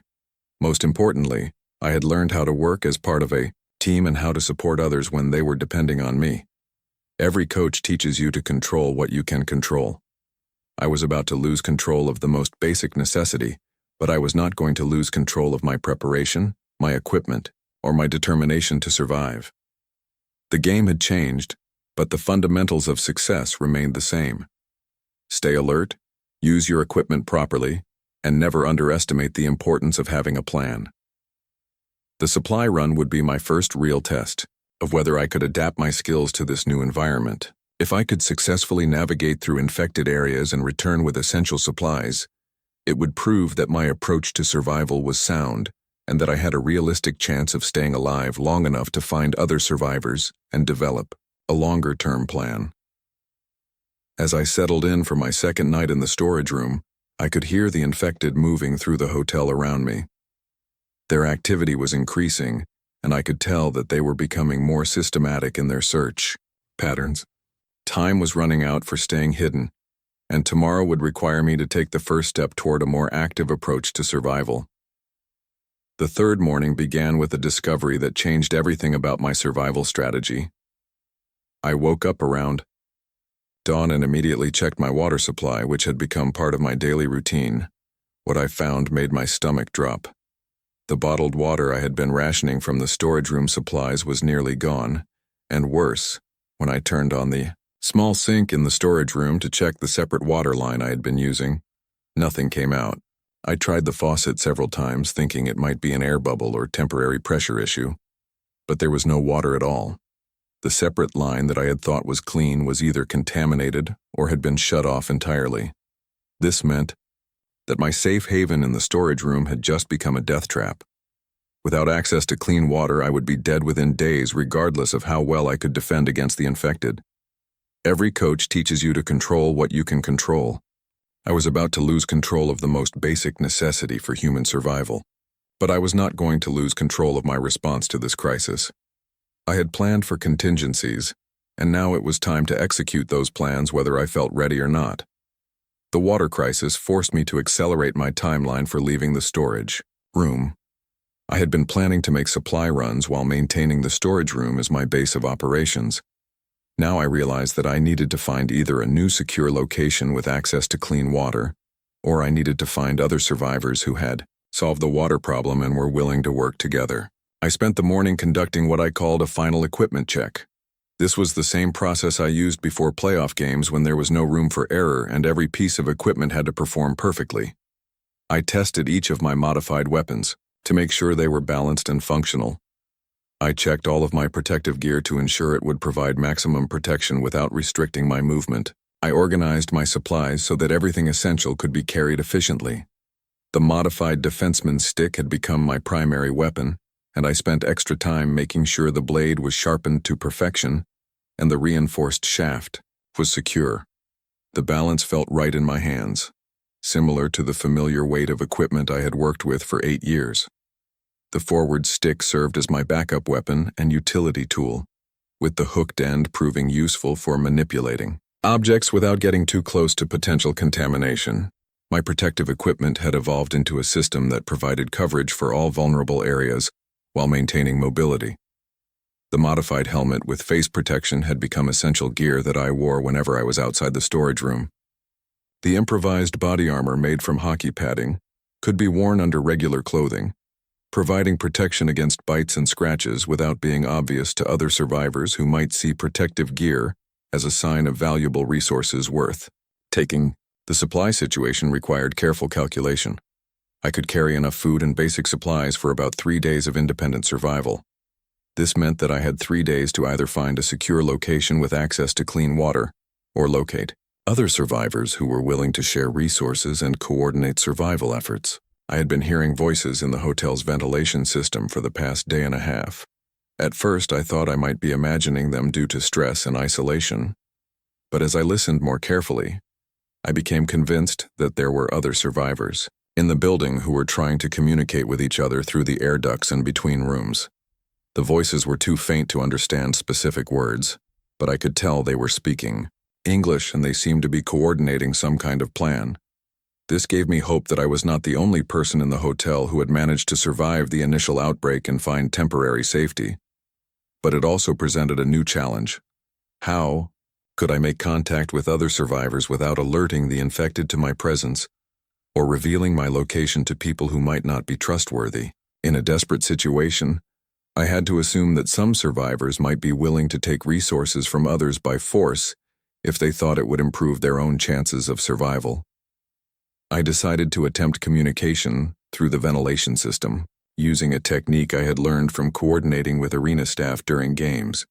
Most importantly, I had learned how to work as part of a team and how to support others when they were depending on me. Every coach teaches you to control what you can control. I was about to lose control of the most basic necessity, but I was not going to lose control of my preparation, my equipment, or my determination to survive. The game had changed, but the fundamentals of success remained the same. Stay alert, use your equipment properly, and never underestimate the importance of having a plan. The supply run would be my first real test of whether I could adapt my skills to this new environment. If I could successfully navigate through infected areas and return with essential supplies, it would prove that my approach to survival was sound and that I had a realistic chance of staying alive long enough to find other survivors and develop a longer-term plan. As I settled in for my second night in the storage room, I could hear the infected moving through the hotel around me. Their activity was increasing, and I could tell that they were becoming more systematic in their search patterns. Time was running out for staying hidden, and tomorrow would require me to take the first step toward a more active approach to survival. The third morning began with a discovery that changed everything about my survival strategy. I woke up around dawn and immediately checked my water supply, which had become part of my daily routine. What I found made my stomach drop. The bottled water I had been rationing from the storage room supplies was nearly gone, and worse, when I turned on the small sink in the storage room to check the separate water line I had been using, nothing came out. I tried the faucet several times, thinking it might be an air bubble or temporary pressure issue, but there was no water at all. The separate line that I had thought was clean was either contaminated or had been shut off entirely. This meant that my safe haven in the storage room had just become a death trap. Without access to clean water, I would be dead within days, regardless of how well I could defend against the infected. Every coach teaches you to control what you can control. I was about to lose control of the most basic necessity for human survival, but I was not going to lose control of my response to this crisis. I had planned for contingencies, and now it was time to execute those plans whether I felt ready or not. The water crisis forced me to accelerate my timeline for leaving the storage room. I had been planning to make supply runs while maintaining the storage room as my base of operations. Now I realized that I needed to find either a new secure location with access to clean water, or I needed to find other survivors who had solved the water problem and were willing to work together. I spent the morning conducting what I called a final equipment check. This was the same process I used before playoff games when there was no room for error and every piece of equipment had to perform perfectly. I tested each of my modified weapons to make sure they were balanced and functional. I checked all of my protective gear to ensure it would provide maximum protection without restricting my movement. I organized my supplies so that everything essential could be carried efficiently. The modified defenseman's stick had become my primary weapon, and I spent extra time making sure the blade was sharpened to perfection and the reinforced shaft was secure. The balance felt right in my hands, similar to the familiar weight of equipment I had worked with for 8 years. The forward stick served as my backup weapon and utility tool, with the hooked end proving useful for manipulating objects without getting too close to potential contamination. My protective equipment had evolved into a system that provided coverage for all vulnerable areas while maintaining mobility. The modified helmet with face protection had become essential gear that I wore whenever I was outside the storage room. The improvised body armor made from hockey padding could be worn under regular clothing, providing protection against bites and scratches without being obvious to other survivors who might see protective gear as a sign of valuable resources worth taking. The supply situation required careful calculation. I could carry enough food and basic supplies for about 3 days of independent survival. This meant that I had 3 days to either find a secure location with access to clean water or locate other survivors who were willing to share resources and coordinate survival efforts. I had been hearing voices in the hotel's ventilation system for the past day and a half. At first, I thought I might be imagining them due to stress and isolation, but as I listened more carefully, I became convinced that there were other survivors in the building who were trying to communicate with each other through the air ducts and between rooms. The voices were too faint to understand specific words, but I could tell they were speaking English and they seemed to be coordinating some kind of plan. This gave me hope that I was not the only person in the hotel who had managed to survive the initial outbreak and find temporary safety. But it also presented a new challenge. How could I make contact with other survivors without alerting the infected to my presence or revealing my location to people who might not be trustworthy? In a desperate situation, I had to assume that some survivors might be willing to take resources from others by force if they thought it would improve their own chances of survival. I decided to attempt communication through the ventilation system, using a technique I had learned from coordinating with arena staff during games.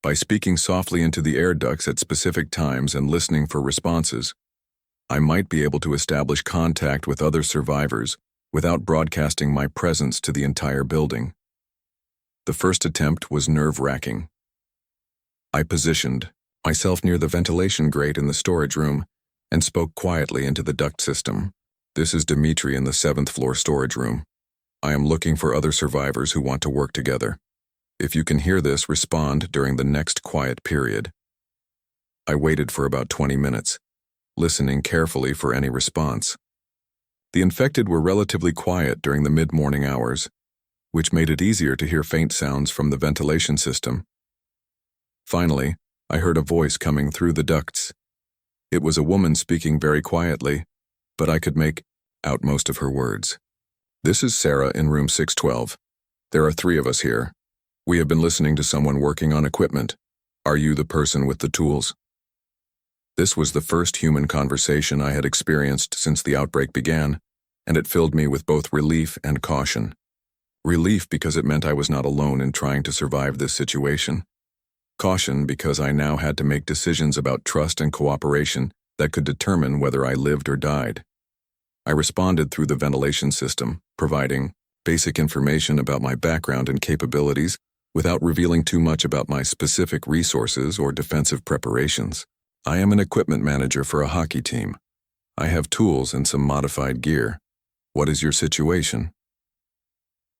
By speaking softly into the air ducts at specific times and listening for responses, I might be able to establish contact with other survivors without broadcasting my presence to the entire building. The first attempt was nerve-wracking. I positioned myself near the ventilation grate in the storage room and spoke quietly into the duct system. "This is Dimitri in the 7th floor storage room. I am looking for other survivors who want to work together. If you can hear this, respond during the next quiet period. I waited for about 20 minutes, listening carefully for any response. The infected were relatively quiet during the mid-morning hours, which made it easier to hear faint sounds from the ventilation system. Finally, I heard a voice coming through the ducts. It was a woman speaking very quietly, but I could make out most of her words. "This is Sarah in room 612. There are 3 of us here. We have been listening to someone working on equipment. Are you the person with the tools?" This was the first human conversation I had experienced since the outbreak began, and it filled me with both relief and caution. Relief because it meant I was not alone in trying to survive this situation. Caution because I now had to make decisions about trust and cooperation that could determine whether I lived or died. I responded through the ventilation system, providing basic information about my background and capabilities without revealing too much about my specific resources or defensive preparations. "I am an equipment manager for a hockey team. I have tools and some modified gear. What is your situation?"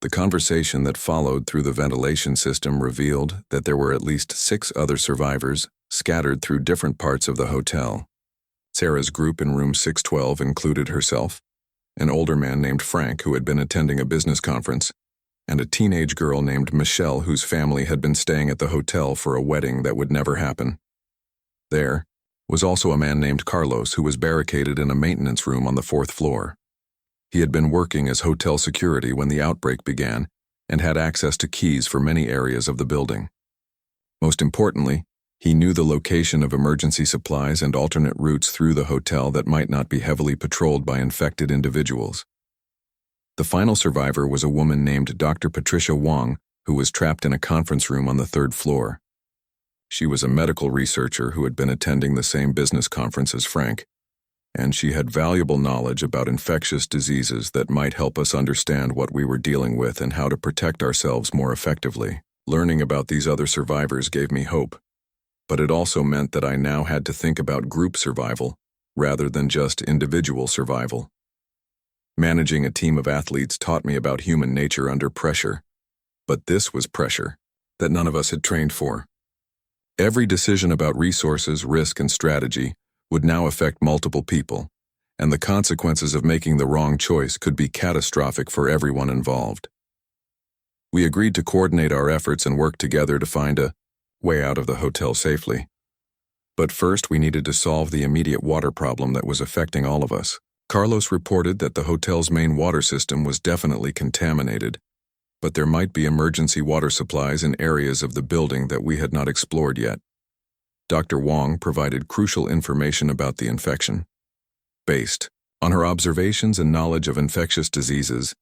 The conversation that followed through the ventilation system revealed that there were at least 6 other survivors scattered through different parts of the hotel. Sarah's group in room 612 included herself, an older man named Frank who had been attending a business conference, and a teenage girl named Michelle whose family had been staying at the hotel for a wedding that would never happen. There was also a man named Carlos who was barricaded in a maintenance room on the 4th floor. He had been working as hotel security when the outbreak began and had access to keys for many areas of the building. Most importantly, he knew the location of emergency supplies and alternate routes through the hotel that might not be heavily patrolled by infected individuals. The final survivor was a woman named Dr. Patricia Wong, who was trapped in a conference room on the 3rd floor. She was a medical researcher who had been attending the same business conference as Frank, and she had valuable knowledge about infectious diseases that might help us understand what we were dealing with and how to protect ourselves more effectively. Learning about these other survivors gave me hope, but it also meant that I now had to think about group survival rather than just individual survival. Managing a team of athletes taught me about human nature under pressure, but this was pressure that none of us had trained for. Every decision about resources, risk, and strategy would now affect multiple people, and the consequences of making the wrong choice could be catastrophic for everyone involved. We agreed to coordinate our efforts and work together to find a way out of the hotel safely. But first, we needed to solve the immediate water problem that was affecting all of us. Carlos reported that the hotel's main water system was definitely contaminated, but there might be emergency water supplies in areas of the building that we had not explored yet. Dr. Wong provided crucial information about the infection. Based on her observations and knowledge of infectious diseases,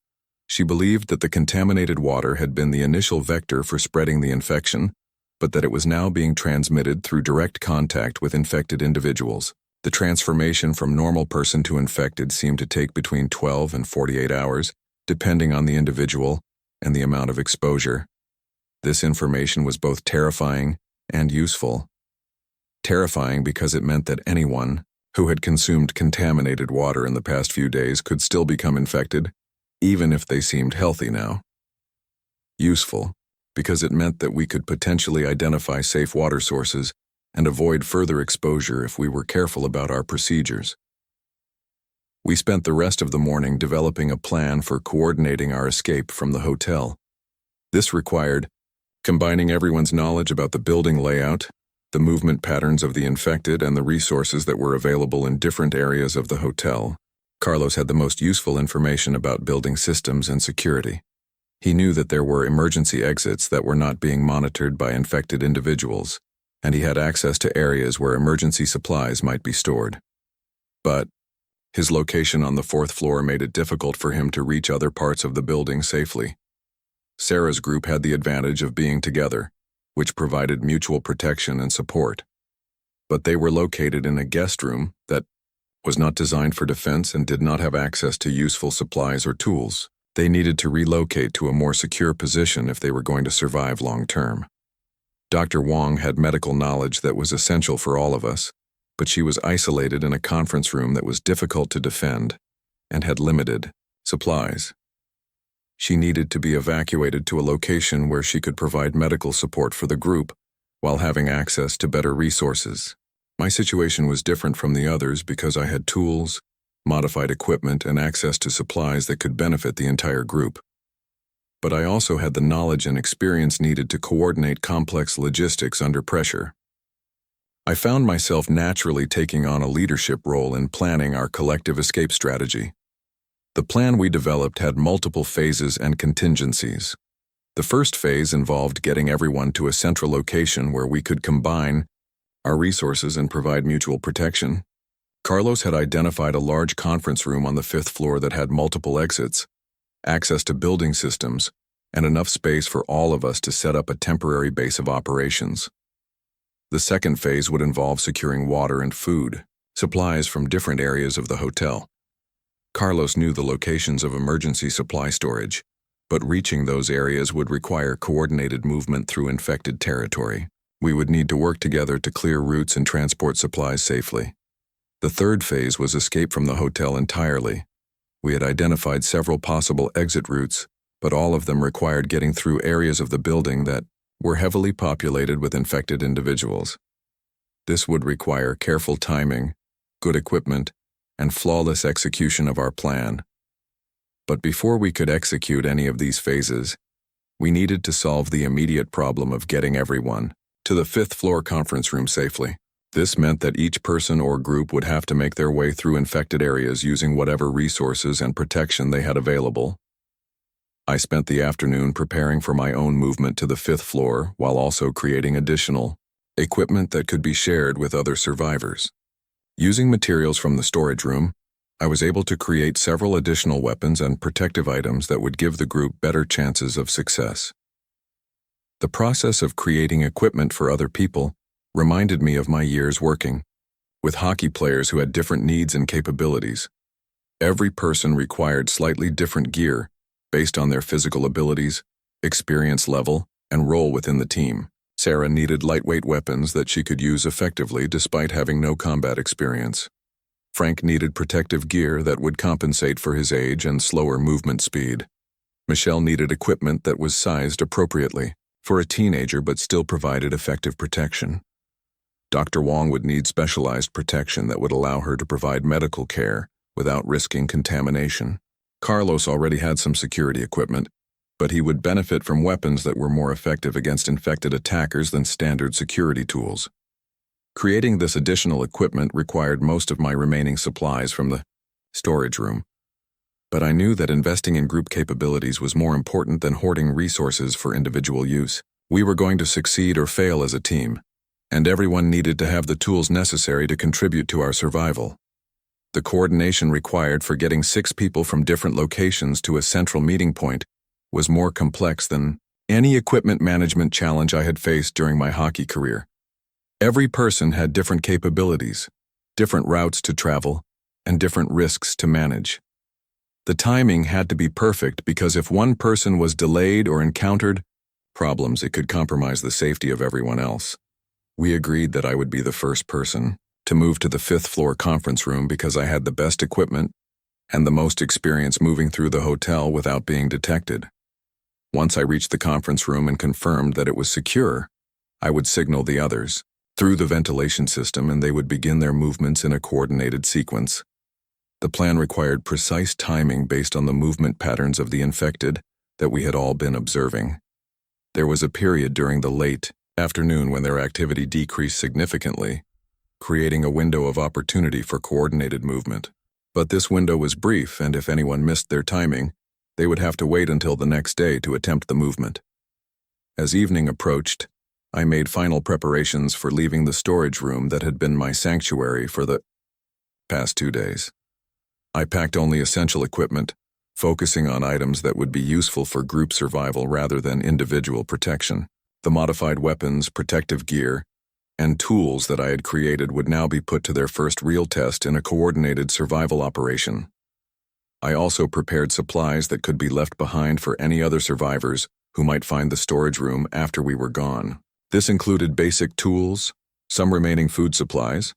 she believed that the contaminated water had been the initial vector for spreading the infection, but that it was now being transmitted through direct contact with infected individuals. The transformation from normal person to infected seemed to take between 12 and 48 hours, depending on the individual and the amount of exposure. This information was both terrifying and useful. Terrifying because it meant that anyone who had consumed contaminated water in the past few days could still become infected, even if they seemed healthy now. Useful because it meant that we could potentially identify safe water sources and avoid further exposure if we were careful about our procedures. We spent the rest of the morning developing a plan for coordinating our escape from the hotel. This required combining everyone's knowledge about the building layout, the movement patterns of the infected, and the resources that were available in different areas of the hotel. Carlos had the most useful information about building systems and security. He knew that there were emergency exits that were not being monitored by infected individuals, and he had access to areas where emergency supplies might be stored. But his location on the 4th floor made it difficult for him to reach other parts of the building safely. Sarah's group had the advantage of being together, which provided mutual protection and support. But they were located in a guest room that was not designed for defense and did not have access to useful supplies or tools. They needed to relocate to a more secure position if they were going to survive long term. Dr. Wong had medical knowledge that was essential for all of us, but she was isolated in a conference room that was difficult to defend and had limited supplies. She needed to be evacuated to a location where she could provide medical support for the group while having access to better resources. My situation was different from the others because I had tools, modified equipment, and access to supplies that could benefit the entire group. But I also had the knowledge and experience needed to coordinate complex logistics under pressure. I found myself naturally taking on a leadership role in planning our collective escape strategy. The plan we developed had multiple phases and contingencies. The first phase involved getting everyone to a central location where we could combine our resources and provide mutual protection. Carlos had identified a large conference room on the 5th floor that had multiple exits, access to building systems, and enough space for all of us to set up a temporary base of operations. The second phase would involve securing water and food, supplies from different areas of the hotel. Carlos knew the locations of emergency supply storage, but reaching those areas would require coordinated movement through infected territory. We would need to work together to clear routes and transport supplies safely. The third phase was escape from the hotel entirely. We had identified several possible exit routes, but all of them required getting through areas of the building that were heavily populated with infected individuals. This would require careful timing, good equipment, and flawless execution of our plan. But before we could execute any of these phases, we needed to solve the immediate problem of getting everyone to the 5th floor conference room safely. This meant that each person or group would have to make their way through infected areas using whatever resources and protection they had available. I spent the afternoon preparing for my own movement to the 5th floor while also creating additional equipment that could be shared with other survivors. Using materials from the storage room, I was able to create several additional weapons and protective items that would give the group better chances of success. The process of creating equipment for other people reminded me of my years working with hockey players who had different needs and capabilities. Every person required slightly different gear based on their physical abilities, experience level, and role within the team. Sarah needed lightweight weapons that she could use effectively despite having no combat experience. Frank needed protective gear that would compensate for his age and slower movement speed. Michelle needed equipment that was sized appropriately for a teenager but still provided effective protection. Dr. Wong would need specialized protection that would allow her to provide medical care without risking contamination. Carlos already had some security equipment, but he would benefit from weapons that were more effective against infected attackers than standard security tools. Creating this additional equipment required most of my remaining supplies from the storage room, but I knew that investing in group capabilities was more important than hoarding resources for individual use. We were going to succeed or fail as a team, and everyone needed to have the tools necessary to contribute to our survival. The coordination required for getting 6 people from different locations to a central meeting point was more complex than any equipment management challenge I had faced during my hockey career. Every person had different capabilities, different routes to travel, and different risks to manage. The timing had to be perfect because if one person was delayed or encountered problems, it could compromise the safety of everyone else. We agreed that I would be the first person to move to the 5th floor conference room because I had the best equipment and the most experience moving through the hotel without being detected. Once I reached the conference room and confirmed that it was secure, I would signal the others through the ventilation system and they would begin their movements in a coordinated sequence. The plan required precise timing based on the movement patterns of the infected that we had all been observing. There was a period during the late afternoon when their activity decreased significantly, creating a window of opportunity for coordinated movement. But this window was brief, and if anyone missed their timing, they would have to wait until the next day to attempt the movement. As evening approached, I made final preparations for leaving the storage room that had been my sanctuary for the past 2 days. I packed only essential equipment, focusing on items that would be useful for group survival rather than individual protection. The modified weapons, protective gear, and tools that I had created would now be put to their first real test in a coordinated survival operation. I also prepared supplies that could be left behind for any other survivors who might find the storage room after we were gone. This included basic tools, some remaining food supplies,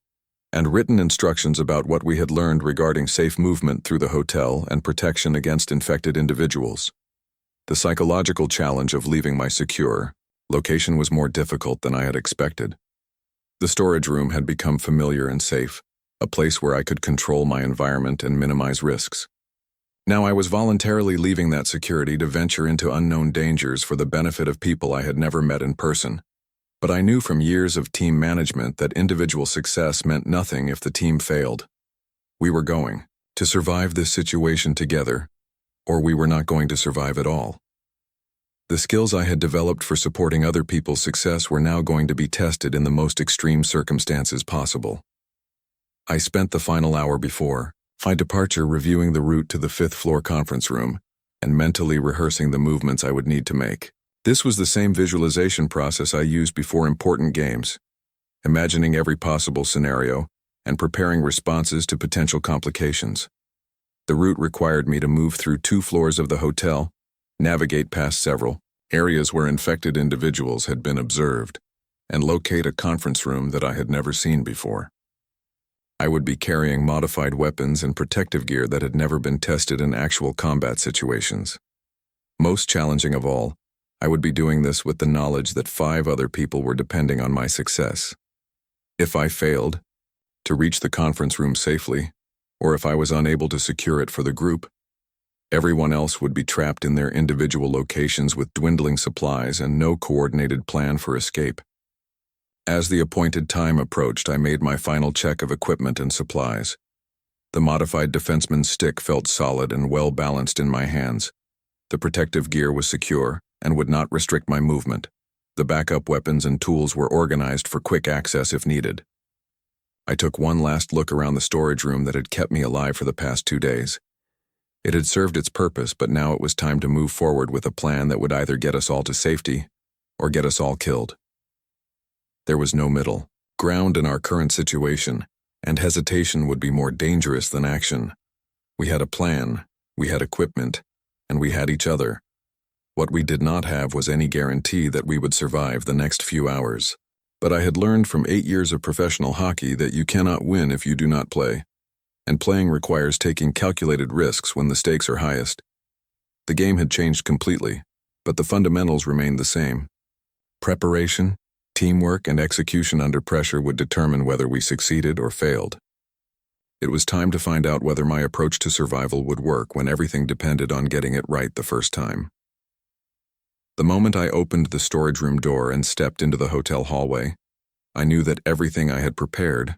and written instructions about what we had learned regarding safe movement through the hotel and protection against infected individuals. The psychological challenge of leaving my secure location was more difficult than I had expected. The storage room had become familiar and safe, a place where I could control my environment and minimize risks. Now I was voluntarily leaving that security to venture into unknown dangers for the benefit of people I had never met in person. But I knew from years of team management that individual success meant nothing if the team failed. We were going to survive this situation together, or we were not going to survive at all. The skills I had developed for supporting other people's success were now going to be tested in the most extreme circumstances possible. I spent the final hour before my departure reviewing the route to the 5th floor conference room and mentally rehearsing the movements I would need to make. This was the same visualization process I used before important games, imagining every possible scenario and preparing responses to potential complications. The route required me to move through 2 floors of the hotel, navigate past several areas where infected individuals had been observed, and locate a conference room that I had never seen before. I would be carrying modified weapons and protective gear that had never been tested in actual combat situations. Most challenging of all, I would be doing this with the knowledge that 5 other people were depending on my success. If I failed to reach the conference room safely, or if I was unable to secure it for the group, everyone else would be trapped in their individual locations with dwindling supplies and no coordinated plan for escape. As the appointed time approached, I made my final check of equipment and supplies. The modified defenseman's stick felt solid and well balanced in my hands. The protective gear was secure and would not restrict my movement. The backup weapons and tools were organized for quick access if needed. I took one last look around the storage room that had kept me alive for the past 2 days. It had served its purpose, but now it was time to move forward with a plan that would either get us all to safety or get us all killed. There was no middle ground in our current situation, and hesitation would be more dangerous than action. We had a plan, we had equipment, and we had each other. What we did not have was any guarantee that we would survive the next few hours. But I had learned from 8 years of professional hockey that you cannot win if you do not play, and playing requires taking calculated risks when the stakes are highest. The game had changed completely, but the fundamentals remained the same. Preparation, teamwork, and execution under pressure would determine whether we succeeded or failed. It was time to find out whether my approach to survival would work when everything depended on getting it right the first time. The moment I opened the storage room door and stepped into the hotel hallway, I knew that everything I had prepared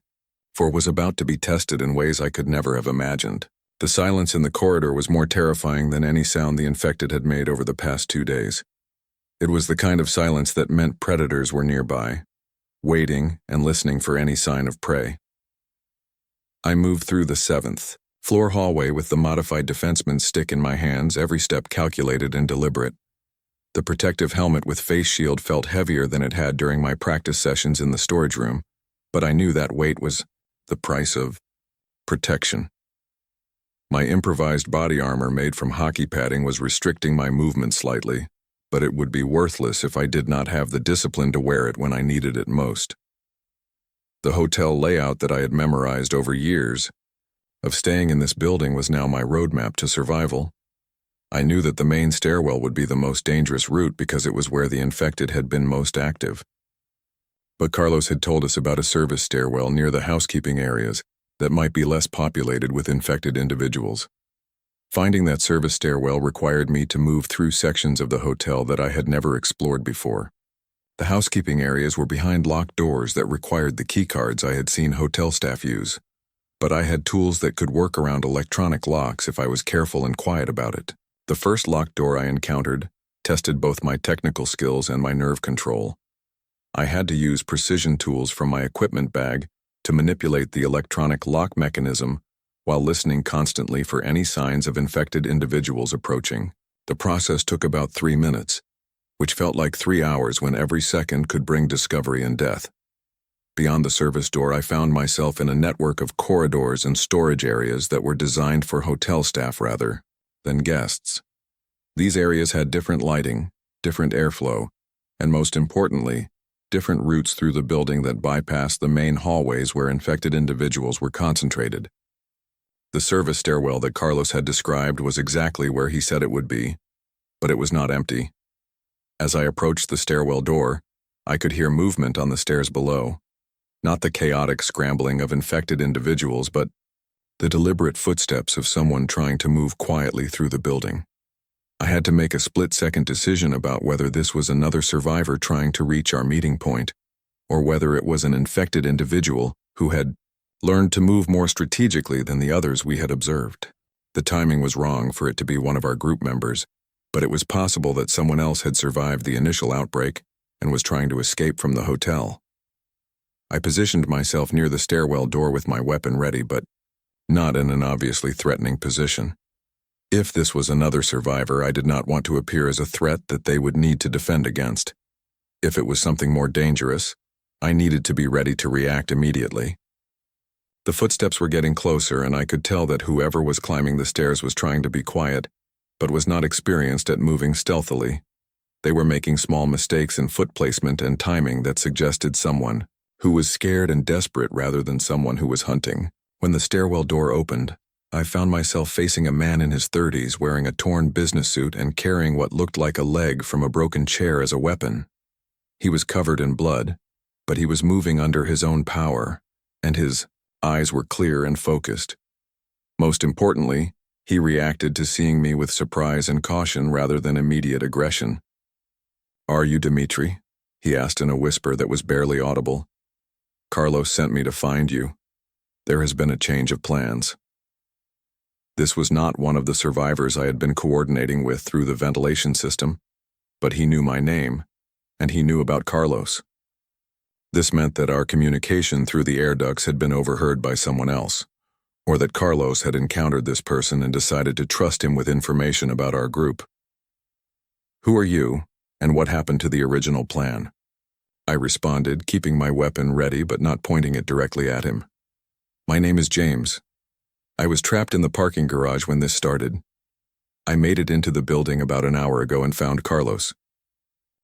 for was about to be tested in ways I could never have imagined. The silence in the corridor was more terrifying than any sound the infected had made over the past 2 days. It was the kind of silence that meant predators were nearby, waiting and listening for any sign of prey. I moved through the 7th floor hallway with the modified defenseman's stick in my hands, every step calculated and deliberate. The protective helmet with face shield felt heavier than it had during my practice sessions in the storage room, but I knew that weight was the price of protection. My improvised body armor made from hockey padding was restricting my movement slightly, but it would be worthless if I did not have the discipline to wear it when I needed it most. The hotel layout that I had memorized over years of staying in this building was now my roadmap to survival. I knew that the main stairwell would be the most dangerous route because it was where the infected had been most active. But Carlos had told us about a service stairwell near the housekeeping areas that might be less populated with infected individuals. Finding that service stairwell required me to move through sections of the hotel that I had never explored before. The housekeeping areas were behind locked doors that required the keycards I had seen hotel staff use, but I had tools that could work around electronic locks if I was careful and quiet about it. The first locked door I encountered tested both my technical skills and my nerve control. I had to use precision tools from my equipment bag to manipulate the electronic lock mechanism while listening constantly for any signs of infected individuals approaching. The process took about 3 minutes, which felt like 3 hours when every second could bring discovery and death. Beyond the service door, I found myself in a network of corridors and storage areas that were designed for hotel staff rather than guests. These areas had different lighting, different airflow, and most importantly, different routes through the building that bypassed the main hallways where infected individuals were concentrated. The service stairwell that Carlos had described was exactly where he said it would be. but it was not empty. As I approached the stairwell door, I could hear movement on the stairs below. Not the chaotic scrambling of infected individuals, but the deliberate footsteps of someone trying to move quietly through the building. I had to make a split-second decision about whether this was another survivor trying to reach our meeting point, or whether it was an infected individual who had learned to move more strategically than the others we had observed. The timing was wrong for it to be one of our group members, but it was possible that someone else had survived the initial outbreak and was trying to escape from the hotel. I positioned myself near the stairwell door with my weapon ready, but not in an obviously threatening position. If this was another survivor, I did not want to appear as a threat that they would need to defend against. If it was something more dangerous, I needed to be ready to react immediately. The footsteps were getting closer, and I could tell that whoever was climbing the stairs was trying to be quiet, but was not experienced at moving stealthily. They were making small mistakes in foot placement and timing that suggested someone who was scared and desperate rather than someone who was hunting. When the stairwell door opened, I found myself facing a man in his 30s wearing a torn business suit and carrying what looked like a leg from a broken chair as a weapon. He was covered in blood, but he was moving under his own power, and his eyes were clear and focused. Most importantly, he reacted to seeing me with surprise and caution rather than immediate aggression. "Are you Dmitri?" he asked in a whisper that was barely audible. "Carlos sent me to find you. There has been a change of plans." This was not one of the survivors I had been coordinating with through the ventilation system, but he knew my name, and he knew about Carlos. This meant that our communication through the air ducts had been overheard by someone else, or that Carlos had encountered this person and decided to trust him with information about our group. "Who are you, and what happened to the original plan?" I responded, keeping my weapon ready but not pointing it directly at him. "My name is James. I was trapped in the parking garage when this started. I made it into the building about an hour ago and found Carlos.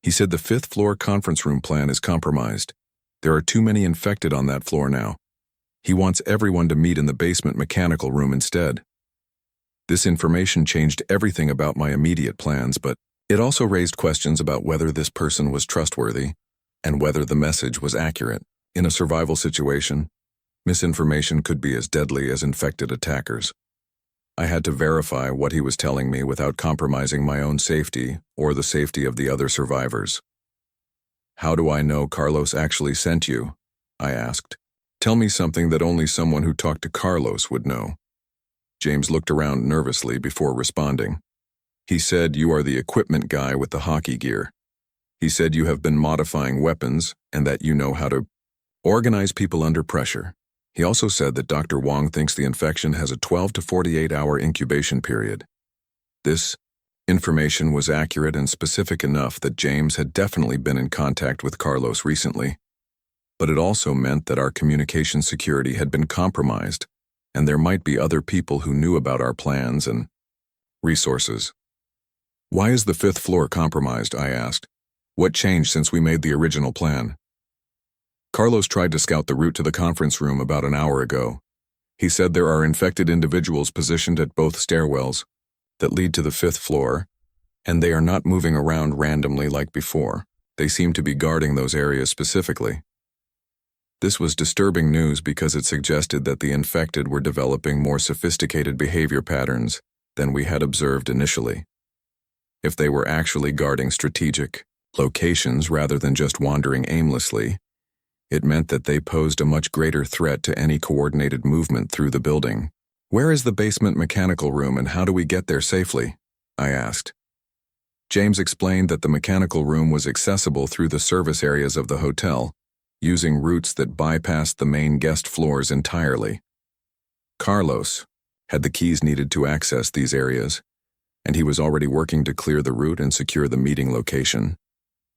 He said the 5th floor conference room plan is compromised. There are too many infected on that floor now. He wants everyone to meet in the basement mechanical room instead." This information changed everything about my immediate plans, but it also raised questions about whether this person was trustworthy and whether the message was accurate. In a survival situation, misinformation could be as deadly as infected attackers. I had to verify what he was telling me without compromising my own safety or the safety of the other survivors. "How do I know Carlos actually sent you?" I asked. "Tell me something that only someone who talked to Carlos would know." James looked around nervously before responding. "He said you are the equipment guy with the hockey gear. He said you have been modifying weapons and that you know how to organize people under pressure. He also said that Dr. Wong thinks the infection has a 12 to 48-hour incubation period." This information was accurate and specific enough that James had definitely been in contact with Carlos recently. But it also meant that our communication security had been compromised, and there might be other people who knew about our plans and resources. "Why is the 5th floor compromised?" I asked. "What changed since we made the original plan?" "Carlos tried to scout the route to the conference room about an hour ago. He said there are infected individuals positioned at both stairwells that lead to the 5th floor, and they are not moving around randomly like before. They seem to be guarding those areas specifically." This was disturbing news because it suggested that the infected were developing more sophisticated behavior patterns than we had observed initially. If they were actually guarding strategic locations rather than just wandering aimlessly, it meant that they posed a much greater threat to any coordinated movement through the building. "Where is the basement mechanical room and how do we get there safely?" I asked. James explained that the mechanical room was accessible through the service areas of the hotel, using routes that bypassed the main guest floors entirely. Carlos had the keys needed to access these areas, and he was already working to clear the route and secure the meeting location.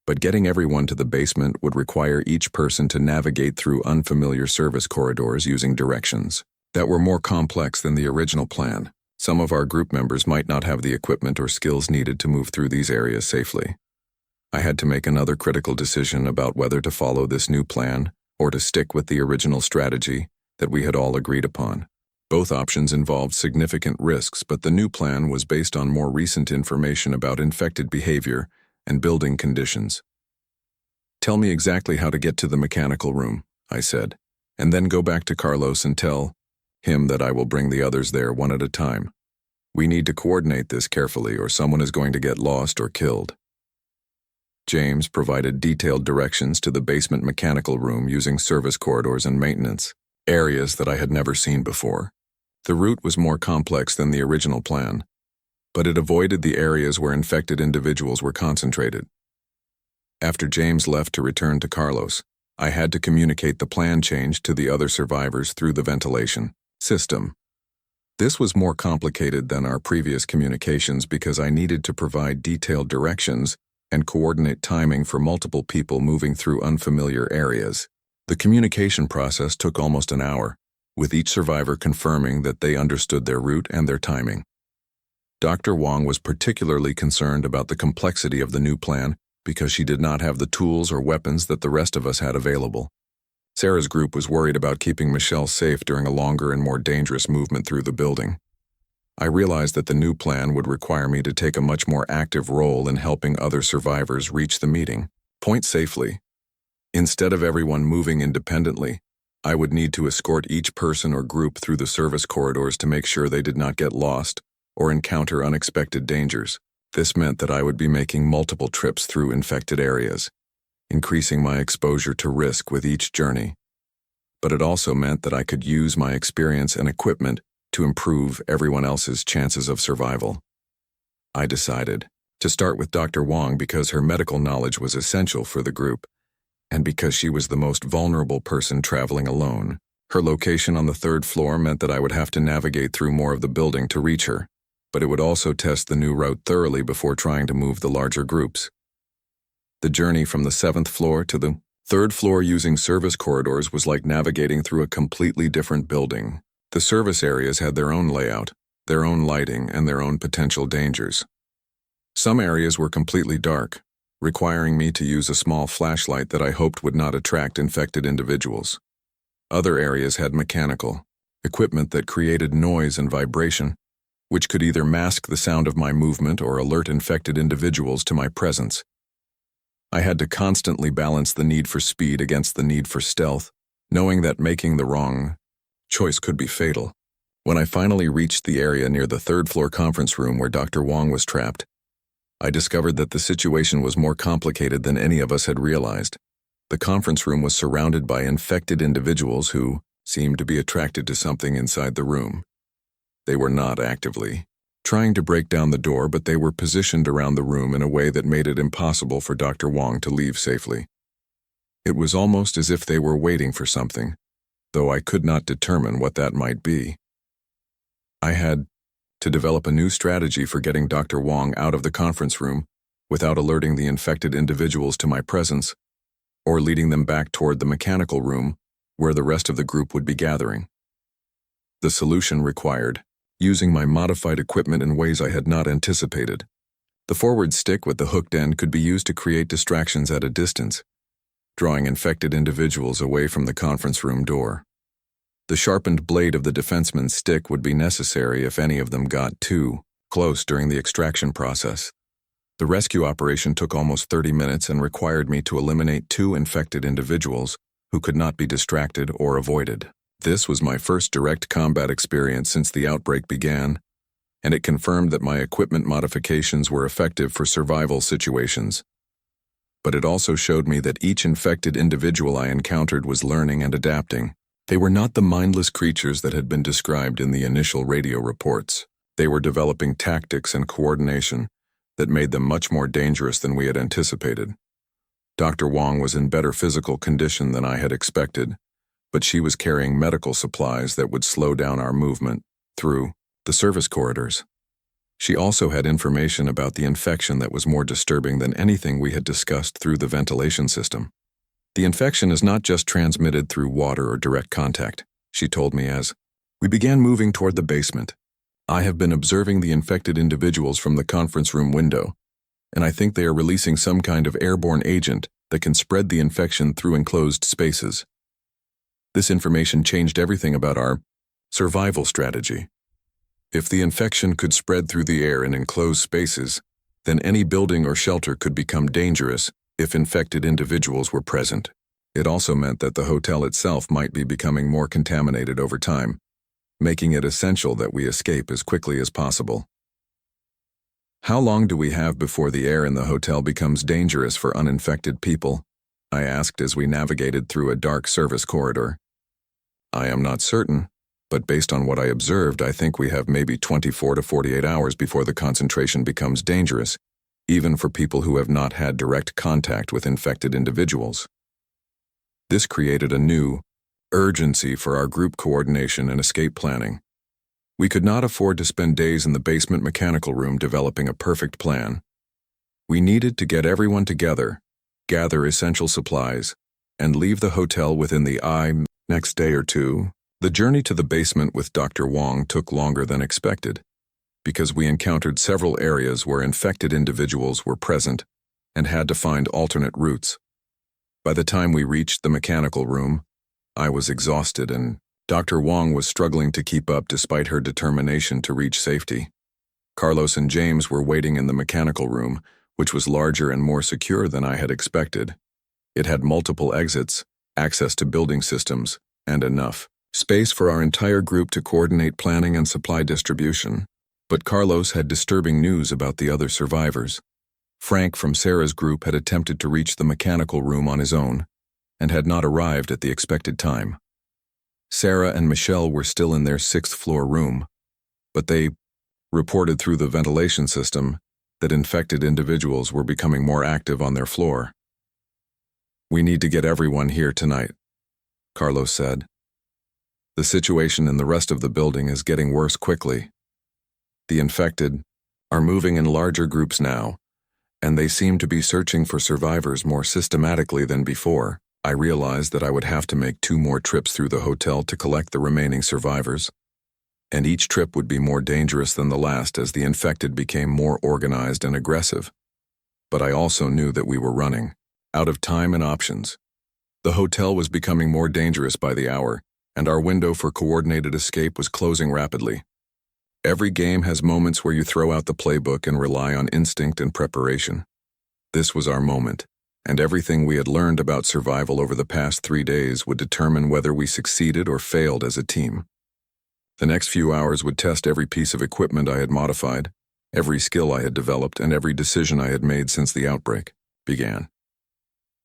But getting everyone to the basement would require each person to navigate through unfamiliar service corridors using directions that were more complex than the original plan. Some of our group members might not have the equipment or skills needed to move through these areas safely. I had to make another critical decision about whether to follow this new plan or to stick with the original strategy that we had all agreed upon. Both options involved significant risks, but the new plan was based on more recent information about infected behavior and building conditions. "Tell me exactly how to get to the mechanical room," I said, "and then go back to Carlos and tell him that I will bring the others there one at a time. We need to coordinate this carefully or someone is going to get lost or killed." James provided detailed directions to the basement mechanical room using service corridors and maintenance, areas that I had never seen before. The route was more complex than the original plan, but it avoided the areas where infected individuals were concentrated. After James left to return to Carlos, I had to communicate the plan change to the other survivors through the ventilation system. This was more complicated than our previous communications because I needed to provide detailed directions and coordinate timing for multiple people moving through unfamiliar areas. The communication process took almost an hour, with each survivor confirming that they understood their route and their timing. Dr. Wong was particularly concerned about the complexity of the new plan because she did not have the tools or weapons that the rest of us had available. Sarah's group was worried about keeping Michelle safe during a longer and more dangerous movement through the building. I realized that the new plan would require me to take a much more active role in helping other survivors reach the meeting point safely. Instead of everyone moving independently, I would need to escort each person or group through the service corridors to make sure they did not get lost or encounter unexpected dangers. This meant that I would be making multiple trips through infected areas, increasing my exposure to risk with each journey. But it also meant that I could use my experience and equipment to improve everyone else's chances of survival. I decided to start with Dr. Wong because her medical knowledge was essential for the group, and because she was the most vulnerable person traveling alone. Her location on the 3rd floor meant that I would have to navigate through more of the building to reach her, but it would also test the new route thoroughly before trying to move the larger groups. The journey from the 7th floor to the 3rd floor using service corridors was like navigating through a completely different building. The service areas had their own layout, their own lighting, and their own potential dangers. Some areas were completely dark, requiring me to use a small flashlight that I hoped would not attract infected individuals. Other areas had mechanical equipment that created noise and vibration, which could either mask the sound of my movement or alert infected individuals to my presence. I had to constantly balance the need for speed against the need for stealth, knowing that making the wrong choice could be fatal. When I finally reached the area near the 3rd floor conference room where Dr. Wong was trapped, I discovered that the situation was more complicated than any of us had realized. The conference room was surrounded by infected individuals who seemed to be attracted to something inside the room. They were not actively trying to break down the door, but they were positioned around the room in a way that made it impossible for Dr. Wong to leave safely. It was almost as if they were waiting for something, though I could not determine what that might be. I had to develop a new strategy for getting Dr. Wong out of the conference room without alerting the infected individuals to my presence or leading them back toward the mechanical room where the rest of the group would be gathering. The solution required using my modified equipment in ways I had not anticipated. The forward stick with the hooked end could be used to create distractions at a distance, drawing infected individuals away from the conference room door. The sharpened blade of the defenseman's stick would be necessary if any of them got too close during the extraction process. The rescue operation took almost 30 minutes and required me to eliminate 2 infected individuals who could not be distracted or avoided. This was my first direct combat experience since the outbreak began, and it confirmed that my equipment modifications were effective for survival situations. But it also showed me that each infected individual I encountered was learning and adapting. They were not the mindless creatures that had been described in the initial radio reports. They were developing tactics and coordination that made them much more dangerous than we had anticipated. Dr. Wong was in better physical condition than I had expected, but she was carrying medical supplies that would slow down our movement through the service corridors. She also had information about the infection that was more disturbing than anything we had discussed through the ventilation system. "The infection is not just transmitted through water or direct contact," she told me as we began moving toward the basement. "I have been observing the infected individuals from the conference room window, and I think they are releasing some kind of airborne agent that can spread the infection through enclosed spaces. This information changed everything about our Survival strategy. If the infection could spread through the air in enclosed spaces, then any building or shelter could become dangerous if infected individuals were present. It also meant that the hotel itself might be becoming more contaminated over time, making it essential that we escape as quickly as possible. How long do we have before the air in the hotel becomes dangerous for uninfected people? I asked as we navigated through a dark service corridor. I am not certain, but based on what I observed, I think we have maybe 24 to 48 hours before the concentration becomes dangerous, even for people who have not had direct contact with infected individuals. This created a new urgency for our group coordination and escape planning. We could not afford to spend days in the basement mechanical room developing a perfect plan. We needed to get everyone together, gather essential supplies, and leave the hotel within the next day or two. The journey to the basement with Dr. Wong took longer than expected, because we encountered several areas where infected individuals were present and had to find alternate routes. By the time we reached the mechanical room, I was exhausted and Dr. Wong was struggling to keep up despite her determination to reach safety. Carlos and James were waiting in the mechanical room, which was larger and more secure than I had expected. It had multiple exits, access to building systems, and enough space for our entire group to coordinate planning and supply distribution. But Carlos had disturbing news about the other survivors. Frank from Sarah's group had attempted to reach the mechanical room on his own and had not arrived at the expected time. Sarah and Michelle were still in their 6th floor room, but they reported through the ventilation system that infected individuals were becoming more active on their floor. "We need to get everyone here tonight," Carlos said. "The situation in the rest of the building is getting worse quickly. The infected are moving in larger groups now, and they seem to be searching for survivors more systematically than before." I realized that I would have to make 2 more trips through the hotel to collect the remaining survivors, and each trip would be more dangerous than the last as the infected became more organized and aggressive. But I also knew that we were running out of time and options. The hotel was becoming more dangerous by the hour, and our window for coordinated escape was closing rapidly. Every game has moments where you throw out the playbook and rely on instinct and preparation. This was our moment, and everything we had learned about survival over the past 3 days would determine whether we succeeded or failed as a team. The next few hours would test every piece of equipment I had modified, every skill I had developed, and every decision I had made since the outbreak began.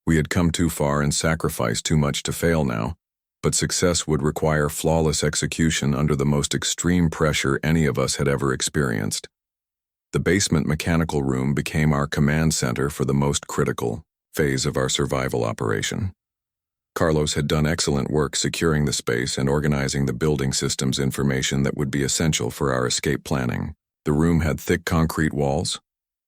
We had come too far and sacrificed too much to fail now, but success would require flawless execution under the most extreme pressure any of us had ever experienced. The basement mechanical room became our command center for the most critical phase of our survival operation. Carlos had done excellent work securing the space and organizing the building systems information that would be essential for our escape planning. The room had thick concrete walls,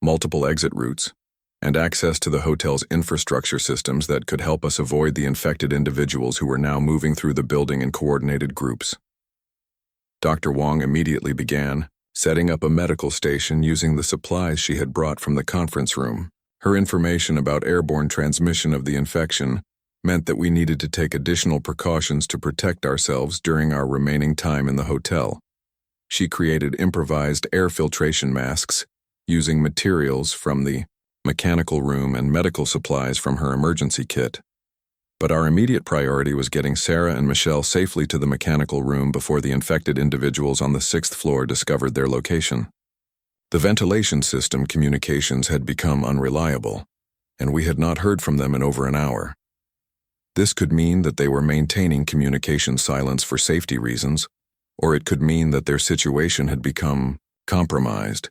multiple exit routes, and access to the hotel's infrastructure systems that could help us avoid the infected individuals who were now moving through the building in coordinated groups. Dr. Wong immediately began setting up a medical station using the supplies she had brought from the conference room. Her information about airborne transmission of the infection meant that we needed to take additional precautions to protect ourselves during our remaining time in the hotel. She created improvised air filtration masks using materials from the mechanical room and medical supplies from her emergency kit. But our immediate priority was getting Sarah and Michelle safely to the mechanical room before the infected individuals on the 6th floor discovered their location. The ventilation system communications had become unreliable, and we had not heard from them in over an hour. This could mean that they were maintaining communication silence for safety reasons, or it could mean that their situation had become compromised.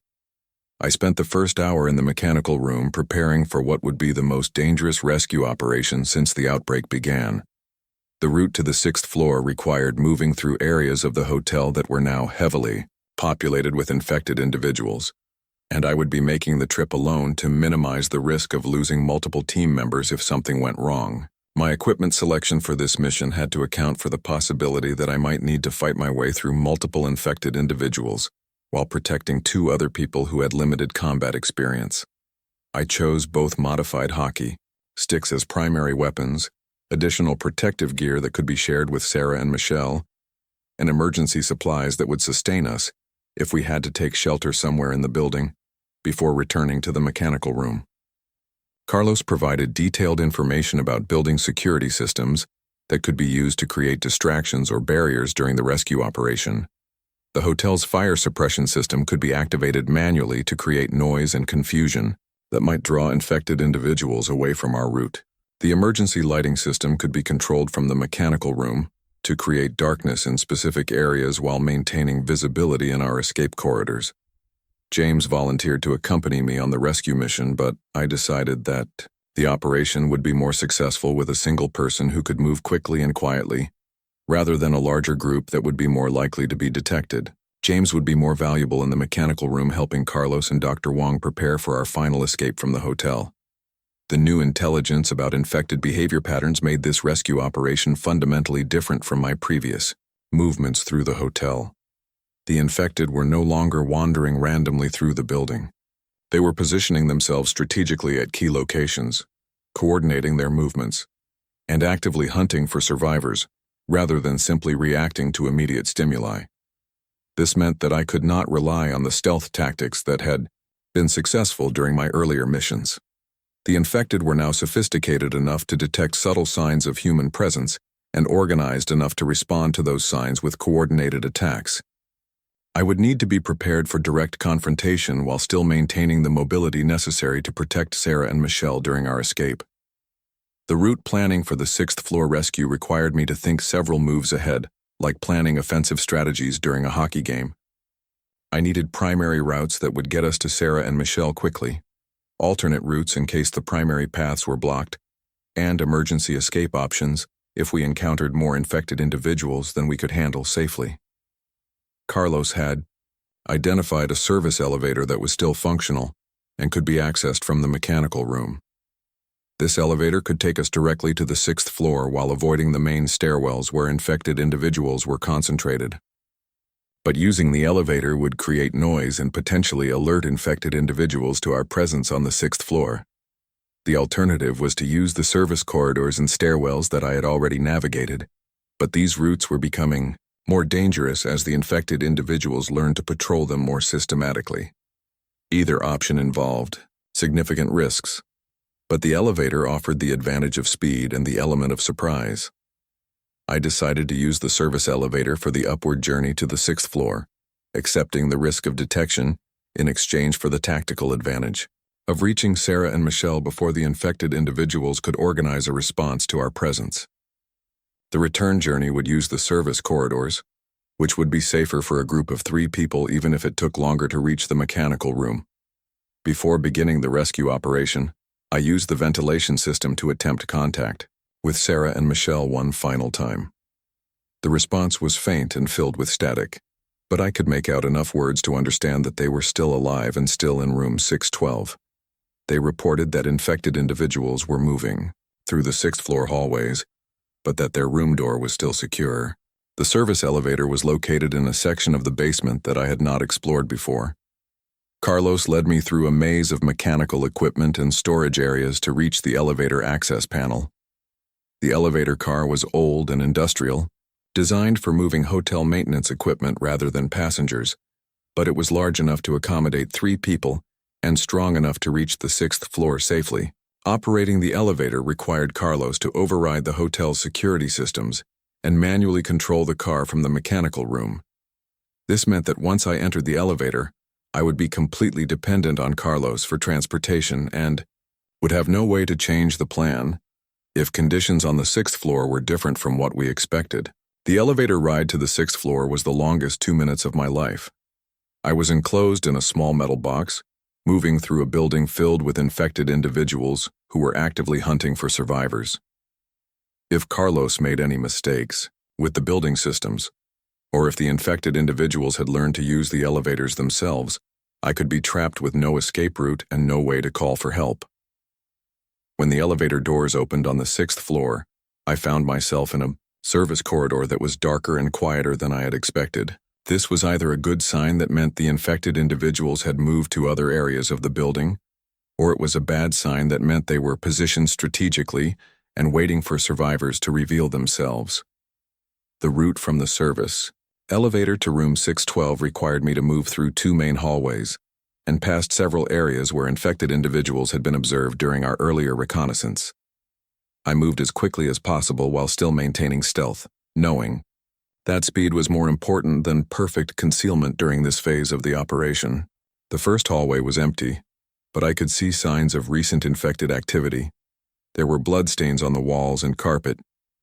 I spent the first hour in the mechanical room preparing for what would be the most dangerous rescue operation since the outbreak began. The route to the 6th floor required moving through areas of the hotel that were now heavily populated with infected individuals, and I would be making the trip alone to minimize the risk of losing multiple team members if something went wrong. My equipment selection for this mission had to account for the possibility that I might need to fight my way through multiple infected individuals while protecting 2 other people who had limited combat experience. I chose both modified hockey sticks as primary weapons, additional protective gear that could be shared with Sarah and Michelle, and emergency supplies that would sustain us if we had to take shelter somewhere in the building before returning to the mechanical room. Carlos provided detailed information about building security systems that could be used to create distractions or barriers during the rescue operation. The hotel's fire suppression system could be activated manually to create noise and confusion that might draw infected individuals away from our route. The emergency lighting system could be controlled from the mechanical room to create darkness in specific areas while maintaining visibility in our escape corridors. James volunteered to accompany me on the rescue mission, but I decided that the operation would be more successful with a single person who could move quickly and quietly, rather than a larger group that would be more likely to be detected. James would be more valuable in the mechanical room helping Carlos and Dr. Wong prepare for our final escape from the hotel. The new intelligence about infected behavior patterns made this rescue operation fundamentally different from my previous movements through the hotel. The infected were no longer wandering randomly through the building. They were positioning themselves strategically at key locations, coordinating their movements, and actively hunting for survivors, rather than simply reacting to immediate stimuli. This meant that I could not rely on the stealth tactics that had been successful during my earlier missions. The infected were now sophisticated enough to detect subtle signs of human presence and organized enough to respond to those signs with coordinated attacks. I would need to be prepared for direct confrontation while still maintaining the mobility necessary to protect Sarah and Michelle during our escape. The route planning for the 6th floor rescue required me to think several moves ahead, like planning offensive strategies during a hockey game. I needed primary routes that would get us to Sarah and Michelle quickly, alternate routes in case the primary paths were blocked, and emergency escape options if we encountered more infected individuals than we could handle safely. Carlos had identified a service elevator that was still functional and could be accessed from the mechanical room. This elevator could take us directly to the 6th floor while avoiding the main stairwells where infected individuals were concentrated. But using the elevator would create noise and potentially alert infected individuals to our presence on the 6th floor. The alternative was to use the service corridors and stairwells that I had already navigated, but these routes were becoming more dangerous as the infected individuals learned to patrol them more systematically. Either option involved significant risks, but the elevator offered the advantage of speed and the element of surprise. I decided to use the service elevator for the upward journey to the 6th floor, accepting the risk of detection in exchange for the tactical advantage of reaching Sarah and Michelle before the infected individuals could organize a response to our presence. The return journey would use the service corridors, which would be safer for a group of 3 people even if it took longer to reach the mechanical room. Before beginning the rescue operation, I used the ventilation system to attempt contact with Sarah and Michelle one final time. The response was faint and filled with static, but I could make out enough words to understand that they were still alive and still in room 612. They reported that infected individuals were moving through the 6th floor hallways, but that their room door was still secure. The service elevator was located in a section of the basement that I had not explored before. Carlos led me through a maze of mechanical equipment and storage areas to reach the elevator access panel. The elevator car was old and industrial, designed for moving hotel maintenance equipment rather than passengers, but it was large enough to accommodate 3 people and strong enough to reach the 6th floor safely. Operating the elevator required Carlos to override the hotel's security systems and manually control the car from the mechanical room. This meant that once I entered the elevator, I would be completely dependent on Carlos for transportation and would have no way to change the plan if conditions on the 6th floor were different from what we expected. The elevator ride to the 6th floor was the longest 2 minutes of my life. I was enclosed in a small metal box, moving through a building filled with infected individuals who were actively hunting for survivors. If Carlos made any mistakes with the building systems, or if the infected individuals had learned to use the elevators themselves, I could be trapped with no escape route and no way to call for help. When the elevator doors opened on the 6th floor, I found myself in a service corridor that was darker and quieter than I had expected. This was either a good sign that meant the infected individuals had moved to other areas of the building, or it was a bad sign that meant they were positioned strategically and waiting for survivors to reveal themselves. The route from the service Elevator to room 612 required me to move through two main hallways and past several areas where infected individuals had been observed during our earlier reconnaissance. I moved as quickly as possible while still maintaining stealth, knowing that speed was more important than perfect concealment during this phase of the operation. The first hallway was empty, but I could see signs of recent infected activity. There were bloodstains on the walls and carpet,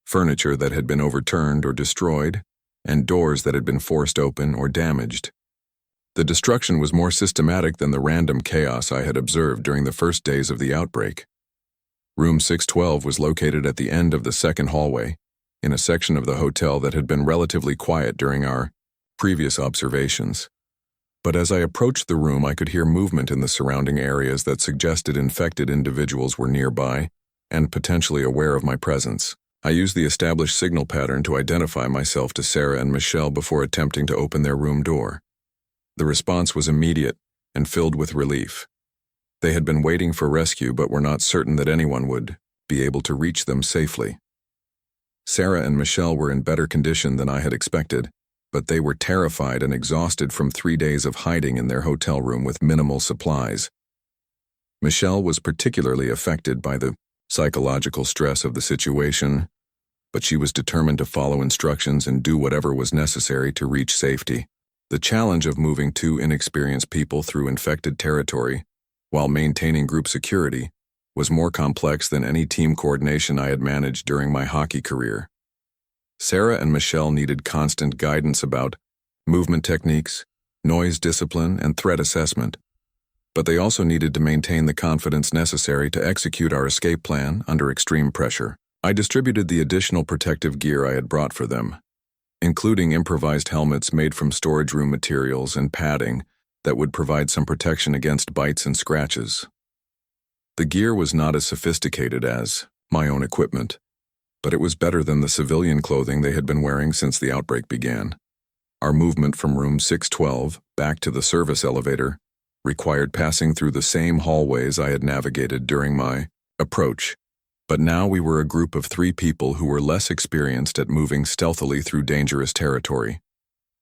furniture that had been overturned or destroyed, and doors that had been forced open or damaged. The destruction was more systematic than the random chaos I had observed during the first days of the outbreak. Room 612 was located at the end of the second hallway, in a section of the hotel that had been relatively quiet during our previous observations. But as I approached the room, I could hear movement in the surrounding areas that suggested infected individuals were nearby and potentially aware of my presence. I used the established signal pattern to identify myself to Sarah and Michelle before attempting to open their room door. The response was immediate and filled with relief. They had been waiting for rescue but were not certain that anyone would be able to reach them safely. Sarah and Michelle were in better condition than I had expected, but they were terrified and exhausted from 3 days of hiding in their hotel room with minimal supplies. Michelle was particularly affected by the psychological stress of the situation, but she was determined to follow instructions and do whatever was necessary to reach safety. The challenge of moving two inexperienced people through infected territory while maintaining group security was more complex than any team coordination I had managed during my hockey career. Sarah and Michelle needed constant guidance about movement techniques, noise discipline, and threat assessment, but they also needed to maintain the confidence necessary to execute our escape plan under extreme pressure. I distributed the additional protective gear I had brought for them, including improvised helmets made from storage room materials and padding that would provide some protection against bites and scratches. The gear was not as sophisticated as my own equipment, but it was better than the civilian clothing they had been wearing since the outbreak began. Our movement from room 612 back to the service elevator required passing through the same hallways I had navigated during my approach, but now we were a group of 3 people who were less experienced at moving stealthily through dangerous territory.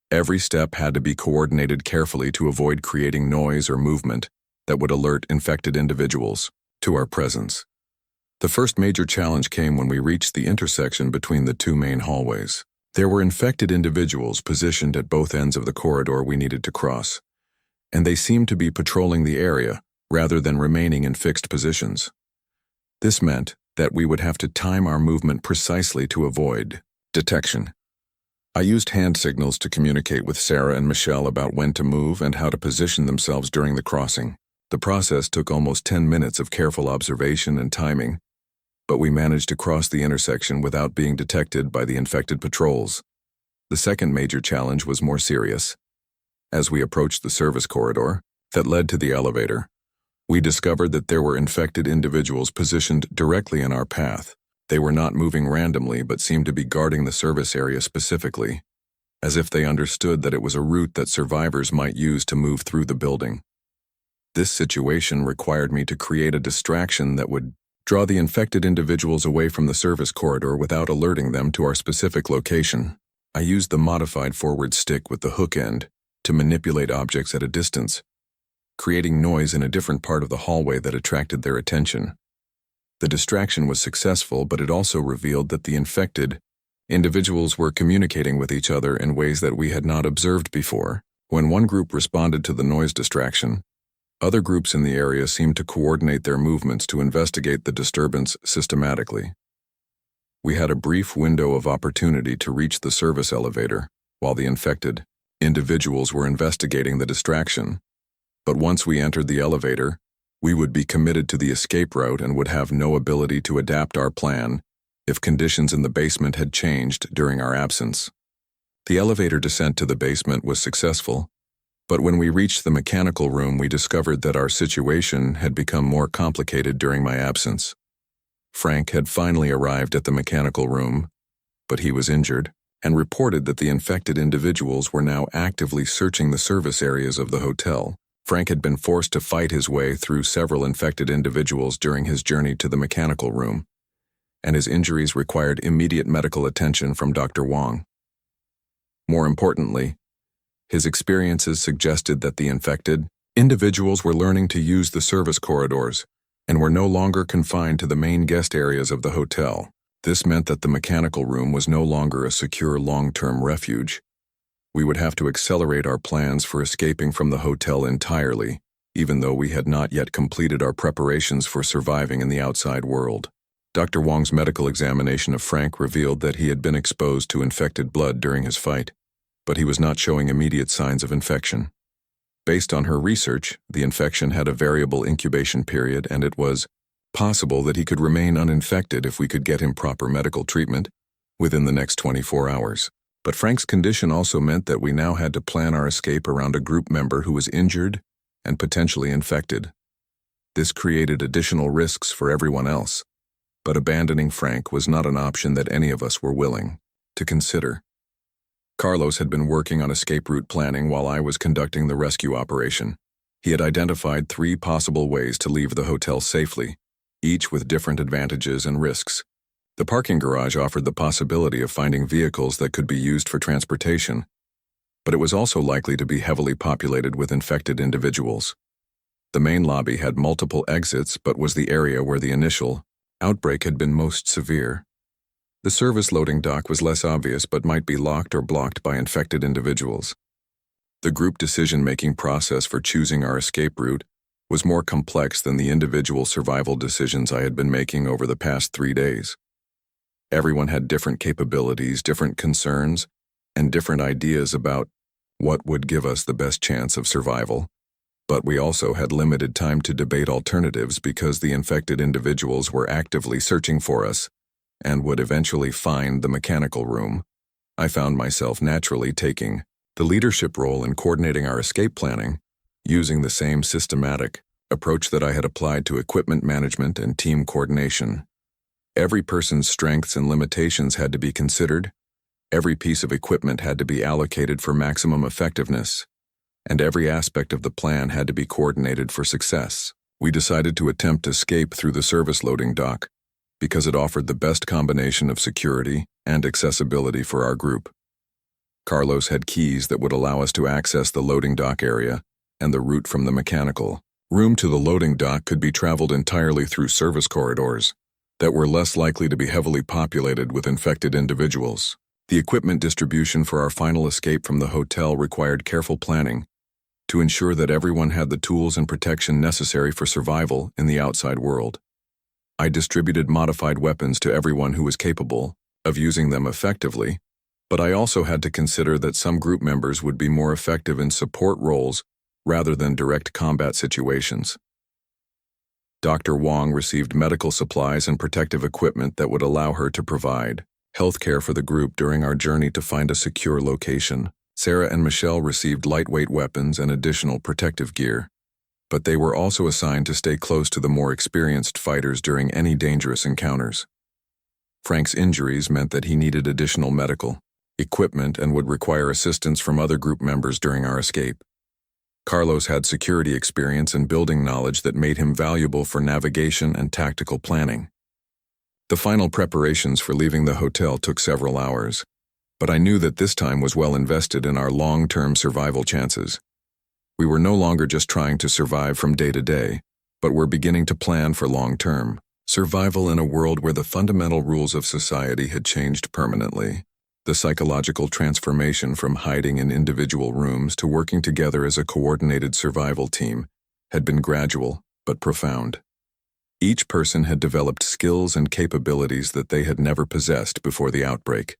Every step had to be coordinated carefully to avoid creating noise or movement that would alert infected individuals to our presence. The first major challenge came when we reached the intersection between the 2 main hallways. There were infected individuals positioned at both ends of the corridor we needed to cross, and they seemed to be patrolling the area rather than remaining in fixed positions. This meant that we would have to time our movement precisely to avoid detection. I used hand signals to communicate with Sarah and Michelle about when to move and how to position themselves during the crossing. The process took almost 10 minutes of careful observation and timing, but we managed to cross the intersection without being detected by the infected patrols. The second major challenge was more serious. As we approached the service corridor that led to the elevator, we discovered that there were infected individuals positioned directly in our path. They were not moving randomly but seemed to be guarding the service area specifically, as if they understood that it was a route that survivors might use to move through the building. This situation required me to create a distraction that would draw the infected individuals away from the service corridor without alerting them to our specific location. I used the modified forward stick with the hook end to manipulate objects at a distance, creating noise in a different part of the hallway that attracted their attention. The distraction was successful, but it also revealed that the infected individuals were communicating with each other in ways that we had not observed before. When one group responded to the noise distraction, other groups in the area seemed to coordinate their movements to investigate the disturbance systematically. We had a brief window of opportunity to reach the service elevator while the infected individuals were investigating the distraction, but once we entered the elevator, we would be committed to the escape route and would have no ability to adapt our plan if conditions in the basement had changed during our absence. The elevator descent to the basement was successful, but when we reached the mechanical room, we discovered that our situation had become more complicated during my absence. Frank had finally arrived at the mechanical room, but he was injured, and reported that the infected individuals were now actively searching the service areas of the hotel. Frank had been forced to fight his way through several infected individuals during his journey to the mechanical room, and his injuries required immediate medical attention from Dr. Wong. More importantly, his experiences suggested that the infected individuals were learning to use the service corridors and were no longer confined to the main guest areas of the hotel. This meant that the mechanical room was no longer a secure long-term refuge. We would have to accelerate our plans for escaping from the hotel entirely, even though we had not yet completed our preparations for surviving in the outside world. Dr. Wong's medical examination of Frank revealed that he had been exposed to infected blood during his fight, but he was not showing immediate signs of infection. Based on her research, the infection had a variable incubation period, and it was possible that he could remain uninfected if we could get him proper medical treatment within the next 24 hours. But Frank's condition also meant that we now had to plan our escape around a group member who was injured and potentially infected. This created additional risks for everyone else, but abandoning Frank was not an option that any of us were willing to consider. Carlos had been working on escape route planning while I was conducting the rescue operation. He had identified 3 possible ways to leave the hotel safely, each with different advantages and risks. The parking garage offered the possibility of finding vehicles that could be used for transportation, but it was also likely to be heavily populated with infected individuals. The main lobby had multiple exits but was the area where the initial outbreak had been most severe. The service loading dock was less obvious but might be locked or blocked by infected individuals. The group decision-making process for choosing our escape route was more complex than the individual survival decisions I had been making over the past 3 days. Everyone had different capabilities, different concerns, and different ideas about what would give us the best chance of survival. But we also had limited time to debate alternatives because the infected individuals were actively searching for us and would eventually find the mechanical room. I found myself naturally taking the leadership role in coordinating our escape planning, using the same systematic approach that I had applied to equipment management and team coordination. Every person's strengths and limitations had to be considered, every piece of equipment had to be allocated for maximum effectiveness, and every aspect of the plan had to be coordinated for success. We decided to attempt escape through the service loading dock because it offered the best combination of security and accessibility for our group. Carlos had keys that would allow us to access the loading dock area and the route from the mechanical room to the loading dock could be traveled entirely through service corridors that were less likely to be heavily populated with infected individuals. The equipment distribution for our final escape from the hotel required careful planning to ensure that everyone had the tools and protection necessary for survival in the outside world. I distributed modified weapons to everyone who was capable of using them effectively, but I also had to consider that some group members would be more effective in support roles rather than direct combat situations. Dr. Wong received medical supplies and protective equipment that would allow her to provide healthcare for the group during our journey to find a secure location. Sarah and Michelle received lightweight weapons and additional protective gear, but they were also assigned to stay close to the more experienced fighters during any dangerous encounters. Frank's injuries meant that he needed additional medical equipment and would require assistance from other group members during our escape. Carlos had security experience and building knowledge that made him valuable for navigation and tactical planning. The final preparations for leaving the hotel took several hours, but I knew that this time was well invested in our long-term survival chances. We were no longer just trying to survive from day to day, but were beginning to plan for long-term survival in a world where the fundamental rules of society had changed permanently. The psychological transformation from hiding in individual rooms to working together as a coordinated survival team had been gradual but profound. Each person had developed skills and capabilities that they had never possessed before the outbreak,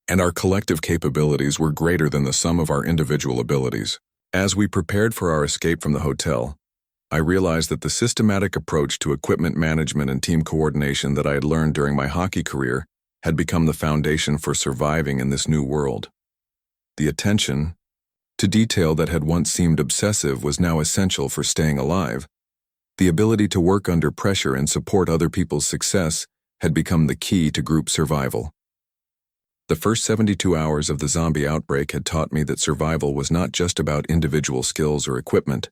and our collective capabilities were greater than the sum of our individual abilities. As we prepared for our escape from the hotel, I realized that the systematic approach to equipment management and team coordination that I had learned during my hockey career had become the foundation for surviving in this new world. The attention to detail that had once seemed obsessive was now essential for staying alive. The ability to work under pressure and support other people's success had become the key to group survival. The first 72 hours of the zombie outbreak had taught me that survival was not just about individual skills or equipment,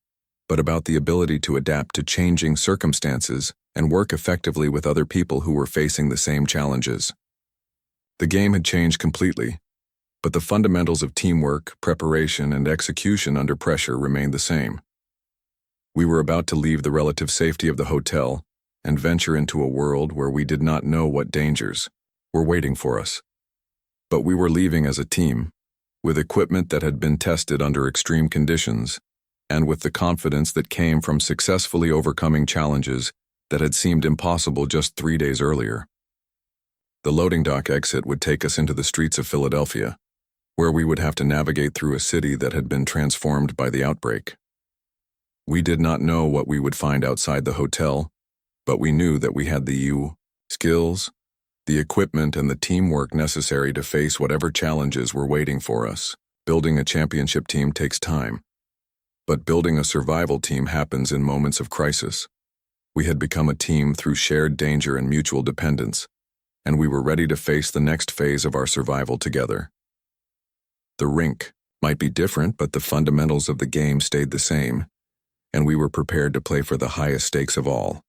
but about the ability to adapt to changing circumstances and work effectively with other people who were facing the same challenges. The game had changed completely. But the fundamentals of teamwork, preparation, and execution under pressure remained the same. We were about to leave the relative safety of the hotel and venture into a world where we did not know what dangers were waiting for us. But we were leaving as a team, with equipment that had been tested under extreme conditions, and with the confidence that came from successfully overcoming challenges that had seemed impossible just 3 days earlier. The loading dock exit would take us into the streets of Philadelphia, where we would have to navigate through a city that had been transformed by the outbreak. We did not know what we would find outside the hotel, but we knew that we had the skills, the equipment, and the teamwork necessary to face whatever challenges were waiting for us. Building a championship team takes time, but building a survival team happens in moments of crisis. We had become a team through shared danger and mutual dependence, and we were ready to face the next phase of our survival together. The rink might be different, but the fundamentals of the game stayed the same, and we were prepared to play for the highest stakes of all.